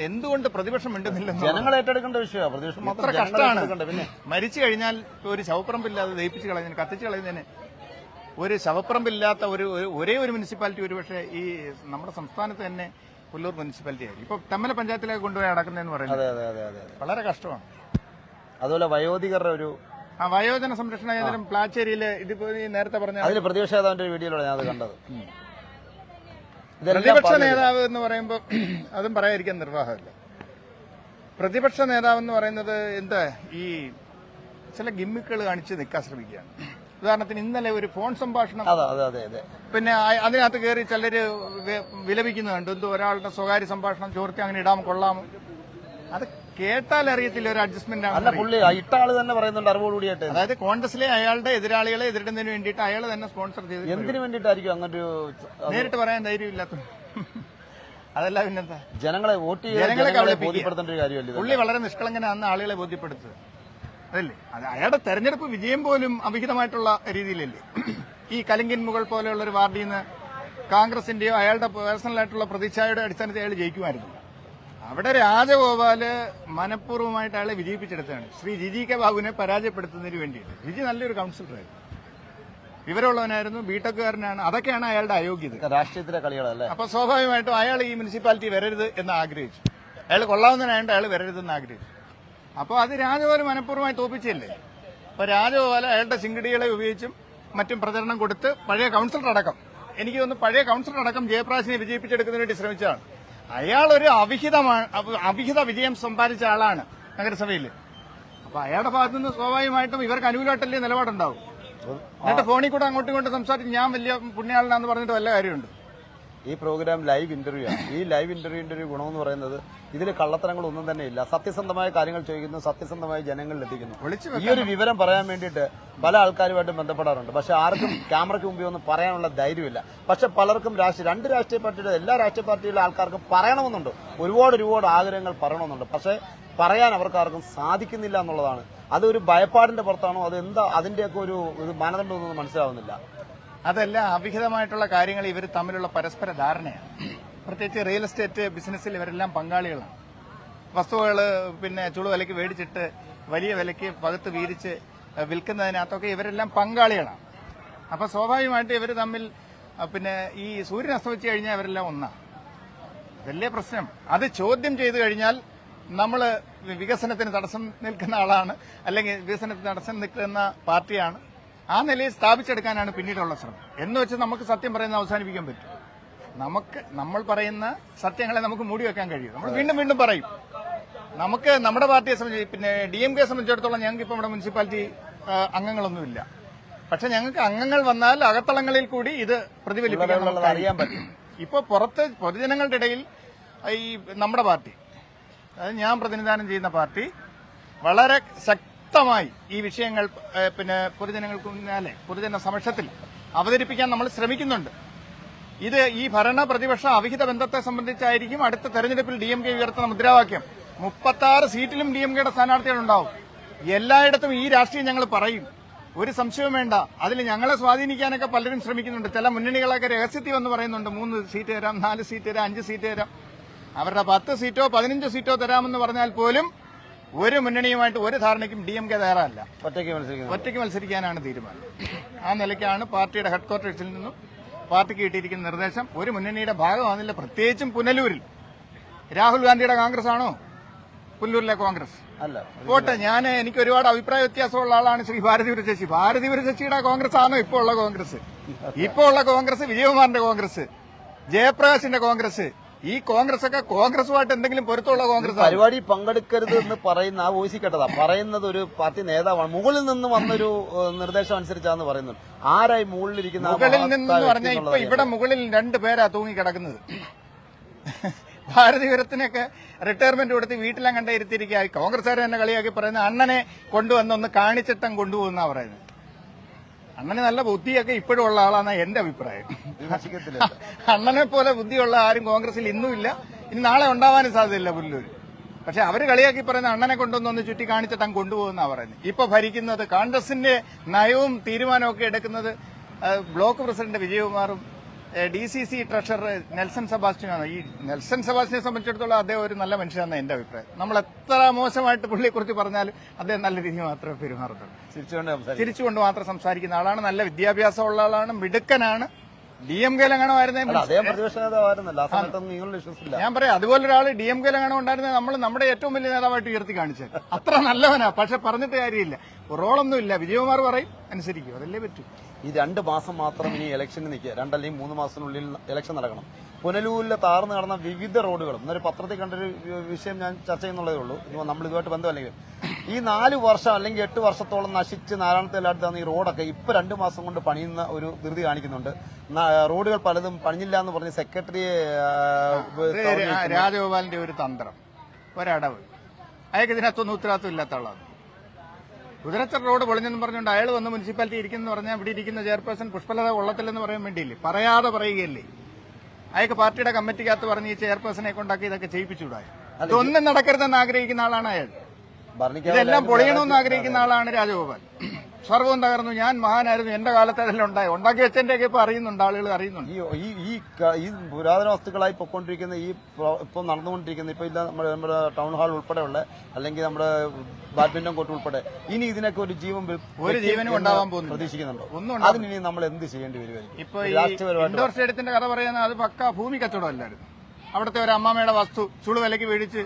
എന്തുകൊണ്ട് പ്രതിപക്ഷം മിണ്ടുന്നില്ലെന്ന് ജനങ്ങൾ ഏറ്റെടുക്കേണ്ട വിഷയമാണ്. പ്രതിപക്ഷം അത്ര കഷ്ടമാണ്. പിന്നെ മരിച്ചു കഴിഞ്ഞാൽ ഒരു ശവപ്പറമ്പില്ലാതെ ദഹിപ്പിച്ച് കളയുന്നതിന്, കത്തിച്ച് കളയുന്നതിന്, ഒരു ശവപ്പറമ്പില്ലാത്ത ഒരേ ഒരു മുനിസിപ്പാലിറ്റി ഒരുപക്ഷെ ഈ നമ്മുടെ സംസ്ഥാനത്ത് തന്നെ പുല്ലൂർ മുനിസിപ്പാലിറ്റി ആയിരിക്കും. ഇപ്പൊ തമ്മല പഞ്ചായത്തിലേക്ക് കൊണ്ടുപോയി അടക്കുന്നതെന്ന് പറയുന്നത് വളരെ കഷ്ടമാണ്. അതുപോലെ വയോധികരുടെ ഒരു വയോജന സംരക്ഷണ കേന്ദ്രം പ്ലാച്ചേരിയില് ഇതിപ്പോ നേരത്തെ പറഞ്ഞ അതിന് പ്രതിപക്ഷ നേതാവിന്റെ വീഡിയോയിലൂടെ ഞാൻ അത് കണ്ടത്. പ്രതിപക്ഷ നേതാവ് എന്ന് പറയുമ്പോൾ അതും പറയാതിരിക്കാൻ നിർവാഹമില്ല. പ്രതിപക്ഷ നേതാവ് എന്ന് പറയുന്നത് എന്താ, ഈ ചില ഗിമ്മിക്കുകൾ കാണിച്ച് നിൽക്കാൻ ശ്രമിക്കുകയാണ്. ഉദാഹരണത്തിന് ഇന്നലെ ഒരു ഫോൺ സംഭാഷണം, പിന്നെ അതിനകത്ത് കയറി ചിലര് വിലപിക്കുന്നത് കണ്ടു. എന്തോ ഒരാളുടെ സ്വകാര്യ സംഭാഷണം ചോർത്തി അങ്ങനെ ഇടാൻ കൊള്ളാമോ? അത് കേട്ടാൽ അറിയത്തില്ല, ഒരു അഡ്ജസ്റ്റ്മെന്റ് ആണ്. ഇട്ട ആള് തന്നെ പറയുന്നുണ്ട് അറിവോടുകൂടിയായിട്ട്. അതായത് കോൺഗ്രസിലെ അയാളുടെ എതിരാളികളെ എതിരിടുന്നതിന് വേണ്ടിയിട്ട് അയാൾ തന്നെ സ്പോൺസർ ചെയ്ത്. എന്തിനു വേണ്ടിയിട്ടായിരിക്കും അങ്ങനെ നേരിട്ട് പറയാൻ ധൈര്യമില്ലാത്ത, അതല്ല പിന്നെന്താ, ജനങ്ങളെ വോട്ട് ജനങ്ങളെ ബോധ്യപ്പെടുത്തേണ്ട ഒരു കാര്യമല്ലേ. പുള്ളി വളരെ നിഷ്കളങ്കനാണെന്ന് ആളുകളെ ബോധ്യപ്പെടുത്തുക അതല്ലേ. അത് അയാളുടെ തെരഞ്ഞെടുപ്പ് വിജയം പോലും അവിഹിതമായിട്ടുള്ള രീതിയിലല്ലേ. ഈ കലിംഗൻ മുകൾ പോലെയുള്ള ഒരു വാർഡിൽ നിന്ന് കോൺഗ്രസിന്റെയോ അയാളുടെ പേഴ്സണലായിട്ടുള്ള പ്രതിച്ഛായയുടെ അടിസ്ഥാനത്തിൽ അയാൾ ജയിക്കുമായിരുന്നു. അവിടെ രാജഗോപാല് മനഃപൂർവ്വമായിട്ട് അയാളെ വിജയിപ്പിച്ചെടുത്താണ്, ശ്രീ ജിജി കെ ബാബുവിനെ പരാജയപ്പെടുത്തുന്നതിന് വേണ്ടിയിട്ട്. ജിജി നല്ലൊരു കൌൺസിലറായിരുന്നു, വിവരമുള്ളവനായിരുന്നു, ബിടെക്കുകാരനാണ്. അതൊക്കെയാണ് അയാളുടെ അയോഗ്യത, രാഷ്ട്രീയത്തിലെ കളികളല്ലേ. അപ്പൊ സ്വാഭാവികമായിട്ടും അയാൾ ഈ മുനിസിപ്പാലിറ്റി വരരുത് എന്ന് ആഗ്രഹിച്ചു. അയാൾ കൊള്ളാവുന്നതിനായിട്ട് അയാൾ വരരുതെന്ന് ആഗ്രഹിച്ചു. അപ്പോൾ അത് രാജഗോപാൽ മനഃപൂർവ്വമായി തോപ്പിച്ചല്ലേ. അപ്പൊ രാജഗോപാൽ അയാളുടെ ചിങ്കിടികളെ ഉപയോഗിച്ചും മറ്റും പ്രചരണം കൊടുത്ത് പഴയ കൌൺസിലർ അടക്കം, എനിക്ക് തോന്നുന്നു പഴയ കൌൺസിലർ അടക്കം ജയപ്രകാശിനെ വിജയിപ്പിച്ചെടുക്കുന്നതിന് വേണ്ടി ശ്രമിച്ചതാണ്. അയാൾ ഒരു അവിഹിത വിജയം സമ്പാദിച്ച ആളാണ് നഗരസഭയിൽ. അപ്പൊ അയാളുടെ ഭാഗത്തുനിന്ന് സ്വാഭാവികമായിട്ടും ഇവർക്ക് അനുകൂലമായിട്ടല്ലേ നിലപാടുണ്ടാവും. എന്നിട്ട് ഫോണിൽ കൂടെ അങ്ങോട്ടും ഇങ്ങോട്ടും സംസാരിച്ച് ഞാൻ വലിയ പുണ്യാളനാന്ന് പറഞ്ഞിട്ട് വല്ല കാര്യമുണ്ട്. ഈ പ്രോഗ്രാം ലൈവ് ഇന്റർവ്യൂ ആണ്. ഈ ലൈവ് ഇന്റർവ്യൂവിന്റെ ഒരു ഗുണമെന്ന് പറയുന്നത് ഇതിൽ കള്ളത്തരങ്ങളൊന്നും തന്നെ ഇല്ല. സത്യസന്ധമായ കാര്യങ്ങൾ ചോദിക്കുന്നു, സത്യസന്ധമായി ജനങ്ങളിൽ എത്തിക്കുന്നു. ഈ ഒരു വിവരം പറയാൻ വേണ്ടിയിട്ട് പല ആൾക്കാരുമായിട്ട് ബന്ധപ്പെടാറുണ്ട്. പക്ഷെ ആർക്കും ക്യാമറയ്ക്ക് മുമ്പിൽ ഒന്നും പറയാനുള്ള ധൈര്യമില്ല. പക്ഷെ പലർക്കും രണ്ട് രാഷ്ട്രീയ പാർട്ടിയുടെ എല്ലാ രാഷ്ട്രീയ പാർട്ടിയിലെ ആൾക്കാർക്കും പറയണമെന്നുണ്ട്, ഒരുപാട് ആഗ്രഹങ്ങൾ പറയണമെന്നുണ്ട്. പക്ഷെ പറയാൻ അവർക്കാർക്കും സാധിക്കുന്നില്ല എന്നുള്ളതാണ്. അതൊരു ഭയപ്പാടിന്റെ പുറത്താണോ, അതെന്താ അതിന്റെയൊക്കെ ഒരു മാനദണ്ഡമൊന്നും മനസ്സിലാവുന്നില്ല. അതല്ല, അവിഹിതമായിട്ടുള്ള കാര്യങ്ങൾ ഇവർ തമ്മിലുള്ള പരസ്പര ധാരണയാണ്. പ്രത്യേകിച്ച് റിയൽ എസ്റ്റേറ്റ് ബിസിനസ്സിൽ ഇവരെല്ലാം പങ്കാളികളാണ്. വസ്തുക്കൾ പിന്നെ ചുളുവിലയ്ക്ക് മേടിച്ചിട്ട് വലിയ വിലയ്ക്ക് പകുത്ത് വീതിച്ച് വിൽക്കുന്നതിനകത്തൊക്കെ ഇവരെല്ലാം പങ്കാളികളാണ്. അപ്പൊ സ്വാഭാവികമായിട്ട് ഇവർ തമ്മിൽ പിന്നെ ഈ സൂര്യൻ അസ്തമിച്ച് കഴിഞ്ഞാൽ ഇവരെല്ലാം ഒന്നാണ്. അതല്ലേ പ്രശ്നം. അത് ചോദ്യം ചെയ്തു കഴിഞ്ഞാൽ നമ്മൾ വികസനത്തിന് തടസ്സം നിൽക്കുന്ന ആളാണ്, അല്ലെങ്കിൽ വികസനത്തിന് തടസ്സം നിൽക്കുന്ന പാർട്ടിയാണ്. ആ നിലയിൽ സ്ഥാപിച്ചെടുക്കാനാണ് പിന്നീടുള്ള ശ്രമം. എന്ന് വെച്ച് നമുക്ക് സത്യം പറയുന്നത് അവസാനിപ്പിക്കാൻ പറ്റും? നമ്മൾ പറയുന്ന സത്യങ്ങളെ നമുക്ക് മൂടി വെക്കാൻ കഴിയും. നമ്മൾ വീണ്ടും പറയും. നമുക്ക് നമ്മുടെ പാർട്ടിയെ സംബന്ധിച്ച്, പിന്നെ DMK സംബന്ധിച്ചിടത്തോളം ഞങ്ങൾക്ക് ഇപ്പം ഇവിടെ മുനിസിപ്പാലിറ്റി അംഗങ്ങളൊന്നുമില്ല. പക്ഷെ ഞങ്ങൾക്ക് അംഗങ്ങൾ വന്നാൽ അകത്തളങ്ങളിൽ കൂടി ഇത് പ്രതിഫലിപ്പിക്കാൻ അറിയാൻ പറ്റും. ഇപ്പൊ പുറത്ത് പൊതുജനങ്ങളുടെ ഇടയിൽ ഈ നമ്മുടെ പാർട്ടി, അതായത് ഞാൻ പ്രതിനിധാനം ചെയ്യുന്ന പാർട്ടി വളരെ ശക്തമായി ഈ വിഷയങ്ങൾ പിന്നെ പൊതുജനങ്ങൾക്ക് മുന്നാലെ പൊതുജന സമക്ഷത്തിൽ അവതരിപ്പിക്കാൻ നമ്മൾ ശ്രമിക്കുന്നുണ്ട്. ഇത് ഈ ഭരണ പ്രതിപക്ഷ അവിഹിത ബന്ധത്തെ സംബന്ധിച്ചായിരിക്കും അടുത്ത തെരഞ്ഞെടുപ്പിൽ DMK ഉയർത്തുന്ന മുദ്രാവാക്യം. 36 സീറ്റിലും DMKയുടെ സ്ഥാനാർത്ഥികളുണ്ടാവും. എല്ലായിടത്തും ഈ രാഷ്ട്രീയം ഞങ്ങൾ പറയും, ഒരു സംശയവും വേണ്ട. അതിൽ ഞങ്ങളെ സ്വാധീനിക്കാനൊക്കെ പലരും ശ്രമിക്കുന്നുണ്ട്. ചില മുന്നണികളൊക്കെ രഹസ്യത്തിൽ വന്ന് പറയുന്നുണ്ട് 3 സീറ്റ് തരാം, 4 സീറ്റ് തരാം, 5 സീറ്റ് തരാം. അവരുടെ 10 സീറ്റോ 15 സീറ്റോ തരാമെന്ന് പറഞ്ഞാൽ പോലും ഒരു മുന്നണിയുമായിട്ട് ഒരു ധാരണയ്ക്കും DMK തയ്യാറല്ല. ഒറ്റയ്ക്ക് മത്സരിക്കാനാണ് തീരുമാനം. ആ നിലയ്ക്കാണ് പാർട്ടിയുടെ ഹെഡ്ക്വാർട്ടേഴ്സിൽ നിന്നും പാർട്ടിക്ക് കിട്ടിയിരിക്കുന്ന നിർദ്ദേശം. ഒരു മുന്നണിയുടെ ഭാഗമാകുന്നില്ല. പ്രത്യേകിച്ചും പുനലൂരിൽ രാഹുൽ ഗാന്ധിയുടെ കോൺഗ്രസ് ആണോ പുനലൂരിലെ കോൺഗ്രസ് അല്ല? പോട്ടെ, എനിക്ക് ഒരുപാട് അഭിപ്രായ വ്യത്യാസമുള്ള ആളാണ് ശ്രീ ഭാരതീപുര ശശി. ഭാരതീപുര ശശിയുടെ കോൺഗ്രസ് ആണോ ഇപ്പോൾ ഉള്ള കോൺഗ്രസ്? ഇപ്പോൾ ഉള്ള കോൺഗ്രസ് വിജയകുമാറിന്റെ കോൺഗ്രസ്, ജയപ്രകാശിന്റെ കോൺഗ്രസ്. ഈ കോൺഗ്രസ് ഒക്കെ കോൺഗ്രസുമായിട്ട് എന്തെങ്കിലും പൊരുത്തമുള്ള കോൺഗ്രസ്? പരിപാടി പങ്കെടുക്കരുത് എന്ന് പറയുന്ന ആ വോയിസിൽ കേട്ടതാ. പറയുന്നത് ഒരു പാർട്ടി നേതാവാണ്. മുകളിൽ നിന്ന് വന്നൊരു നിർദ്ദേശം അനുസരിച്ചാന്ന് പറയുന്നത്. ആരായി മുകളിലിരിക്കുന്ന? മുകളിൽ നിന്ന് പറഞ്ഞാൽ ഇപ്പൊ ഇവിടെ മുകളിൽ 2 പേരാ തൂങ്ങിക്കിടക്കുന്നത്. ഭാരതീപുരത്തിനൊക്കെ റിട്ടയർമെന്റ് കൊടുത്ത് വീട്ടിലും കണ്ട ഇരുത്തിയിരിക്കുക. കോൺഗ്രസ്സുകാരെ തന്നെ കളിയാക്കി പറയുന്നത് അണ്ണനെ കൊണ്ടുവന്നൊന്ന് കാണിച്ചിട്ടം കൊണ്ടുപോകുന്ന പറയുന്നത്. അണ്ണന് നല്ല ബുദ്ധിയൊക്കെ ഇപ്പോഴും ഉള്ള ആളാണ് എന്റെ അഭിപ്രായം. അണ്ണനെ പോലെ ബുദ്ധിയുള്ള ആരും കോൺഗ്രസിൽ ഇന്നുമില്ല, ഇനി നാളെ ഉണ്ടാവാനും സാധ്യതയില്ല പുല്ലൂര്. പക്ഷെ അവര് കളിയാക്കി പറയുന്ന അണ്ണനെ കൊണ്ടൊന്നൊന്ന് ചുറ്റി കാണിച്ചിട്ട് കൊണ്ടുപോകുന്ന പറയുന്നത്. ഇപ്പൊ ഭരിക്കുന്നത് കോൺഗ്രസിന്റെ നയവും തീരുമാനവും ഒക്കെ എടുക്കുന്നത് ബ്ലോക്ക് പ്രസിഡന്റ് വിജയകുമാറും DCC ട്രഷറർ നെൽസൺ സെബാസ്റ്റ്യനാണ്. ഈ നെൽസൺ സെബാസ്റ്റ്യനെ സംബന്ധിച്ചിടത്തോളം അദ്ദേഹം ഒരു നല്ല മനുഷ്യനാണ് എന്റെ അഭിപ്രായം. നമ്മൾ എത്ര മോശമായിട്ട് പുള്ളിയെ കുറിച്ച് പറഞ്ഞാലും അദ്ദേഹം നല്ല രീതിയിൽ മാത്രമേ പെരുമാറുന്നുള്ളൂ. ചിരിച്ചുകൊണ്ട് മാത്രം സംസാരിക്കുന്ന ആളാണ്. നല്ല വിദ്യാഭ്യാസമുള്ള ആളാണ്, മിടുക്കനാണ്. DMK-ലെങ്ങാണോ ഞാൻ പറയാം, അതുപോലെ ഒരാൾ DMK-ലെങ്ങാണോ ഉണ്ടായിരുന്നത് നമ്മൾ നമ്മുടെ ഏറ്റവും വലിയ നേതാവായിട്ട് ഉയർത്തി കാണിച്ചത്. അത്ര നല്ലവനാ. പക്ഷെ പറഞ്ഞിട്ട് കാര്യമില്ല, റോളൊന്നുമില്ല. വിജയകുമാർ പറയും അനുസരിക്കും, അതല്ലേ പറ്റൂ. ഈ 2 മാസം മാത്രം ഇനി ഇലക്ഷന് നിൽക്കുക. 2 അല്ലെങ്കിൽ 3 മാസത്തിനുള്ളിൽ ഇലക്ഷൻ നടക്കണം. പുനലൂരിലെ താർന്നു നടന്ന വിവിധ റോഡുകളും ഇന്നൊരു പത്രത്തിൽ കണ്ടൊരു വിഷയം ഞാൻ ചർച്ച ചെയ്യുന്നുള്ളതേ ഉള്ളൂ. നമ്മൾ ഇതുമായിട്ട് ബന്ധമല്ലെങ്കിൽ ഈ 4 വർഷം അല്ലെങ്കിൽ 8 വർഷത്തോളം നശിച്ച് നാരായണത്തിലാടുന്ന ഈ റോഡൊക്കെ ഇപ്പൊ 2 മാസം കൊണ്ട് പണിയുന്ന ഒരു ധൃതി കാണിക്കുന്നുണ്ട്. റോഡുകൾ പലതും പണിഞ്ഞില്ല എന്ന് പറഞ്ഞ് സെക്രട്ടറിയെ രാജഗോപാലിന്റെ ഒരു തന്ത്രം, ഒരടവ്. അയാൾക്ക് ഇതിനകത്തൊന്നും ഉത്തരവാദിത്വം ഇല്ലാത്ത ആളാണ്. കുതിരച്ചർ റോഡ് പൊളിഞ്ഞെന്ന് പറഞ്ഞുകൊണ്ട് അയാൾ വന്ന് മുനിസിപ്പാലിറ്റി ഇരിക്കുന്നു പറഞ്ഞാൽ ഇവിടെ ഇരിക്കുന്ന ചെയർപേഴ്സൺ പുഷ്പലത കൊള്ളത്തില്ലെന്ന് പറയാൻ വേണ്ടിയില്ലേ? പറയാതെ പറയുകയല്ലേ? അയാൾക്ക് പാർട്ടിയുടെ കമ്മിറ്റിക്കകത്ത് പറഞ്ഞ് ഈ ചെയർപേഴ്സണെ കൊണ്ടാക്കി ഇതൊക്കെ ചെയ്യിപ്പിച്ചുകൂടായി. ഇതൊന്നും നടക്കരുതെന്ന് ആഗ്രഹിക്കുന്ന ആളാണ് അയാൾ. ഇതെല്ലാം പൊളിയണമെന്ന് ആഗ്രഹിക്കുന്ന ആളാണ് രാജഗോപാൽ. സർവ്വം തകർന്നു, ഞാൻ മഹാനായിരുന്നു, എന്റെ കാലത്ത് അതെല്ലാം ഉണ്ടായി. ഉണ്ടാക്കി വെച്ചതിന്റെയൊക്കെ ഇപ്പൊ അറിയുന്നുണ്ട്, ആളുകൾ അറിയുന്നുണ്ട്. ഈ പുരാതന വസ്തുക്കളായി പൊയ്ക്കൊണ്ടിരിക്കുന്ന ഇപ്പൊ നടന്നുകൊണ്ടിരിക്കുന്ന ഇപ്പൊ ഇല്ല നമ്മുടെ ടൗൺ ഹാൾ ഉൾപ്പെടെയുള്ള അല്ലെങ്കിൽ നമ്മുടെ ബാഡ്മിന്റൺ കോർട്ട് ഉൾപ്പെടെ ഇനി ഇതിനൊക്കെ ഒരു ജീവനും ഉണ്ടാവാൻ പോകുന്നു പ്രതീക്ഷിക്കുന്നുണ്ടോ? അതിനി നമ്മൾ എന്ത് ചെയ്യേണ്ടി വരുമായിരിക്കും? ഇപ്പൊ ഇൻഡോർ സ്റ്റേഡിയത്തിന്റെ കഥ പറയുന്നത് അത് പക്ക ഭൂമി കച്ചവടം അല്ലായിരുന്നു. അവിടുത്തെ ഒരു അമ്മാമ്മയുടെ വസ്തു ചുളുവിലയ്ക്ക് മേടിച്ച്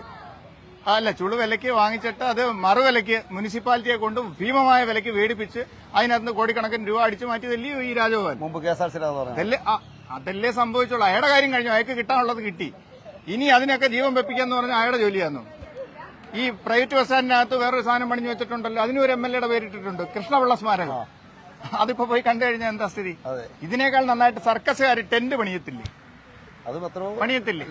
ചുളുവിലയ്ക്ക് വാങ്ങിച്ചിട്ട് അത് മറുവിലയ്ക്ക് മുനിസിപ്പാലിറ്റിയെ കൊണ്ട് ഭീമമായ വിലയ്ക്ക് മേടിപ്പിച്ച് അതിനകത്ത് കോടിക്കണക്കിന് രൂപ അടിച്ചു മാറ്റിയതല്ലേ ഈ രാജഗോപാൽ. മുമ്പ് KSRTC അതല്ലേ സംഭവിച്ചോളൂ. അയാളുടെ കാര്യം കഴിഞ്ഞു, അയാൾക്ക് കിട്ടാനുള്ളത് കിട്ടി. ഇനി അതിനൊക്കെ ജീവൻ വെപ്പിക്കാന്ന് പറഞ്ഞാൽ അയാളുടെ ജോലിയായിരുന്നു. ഈ പ്രൈവറ്റ് ബസ് സ്റ്റാൻഡിനകത്ത് വേറൊരു സാധനം പണിഞ്ഞു വെച്ചിട്ടുണ്ടല്ലോ, അതിനൊരു MLA-യുടെ പേരിട്ടിട്ടുണ്ട്, കൃഷ്ണപിള്ള സ്മാരകം. അതിപ്പോ പോയി കണ്ടു കഴിഞ്ഞാൽ എന്താ സ്ഥിതി? ഇതിനേക്കാൾ നന്നായിട്ട് സർക്കസുകാർ ടെന്റ് പണിയത്തില്ലേ? പണിയത്തില്ലേ?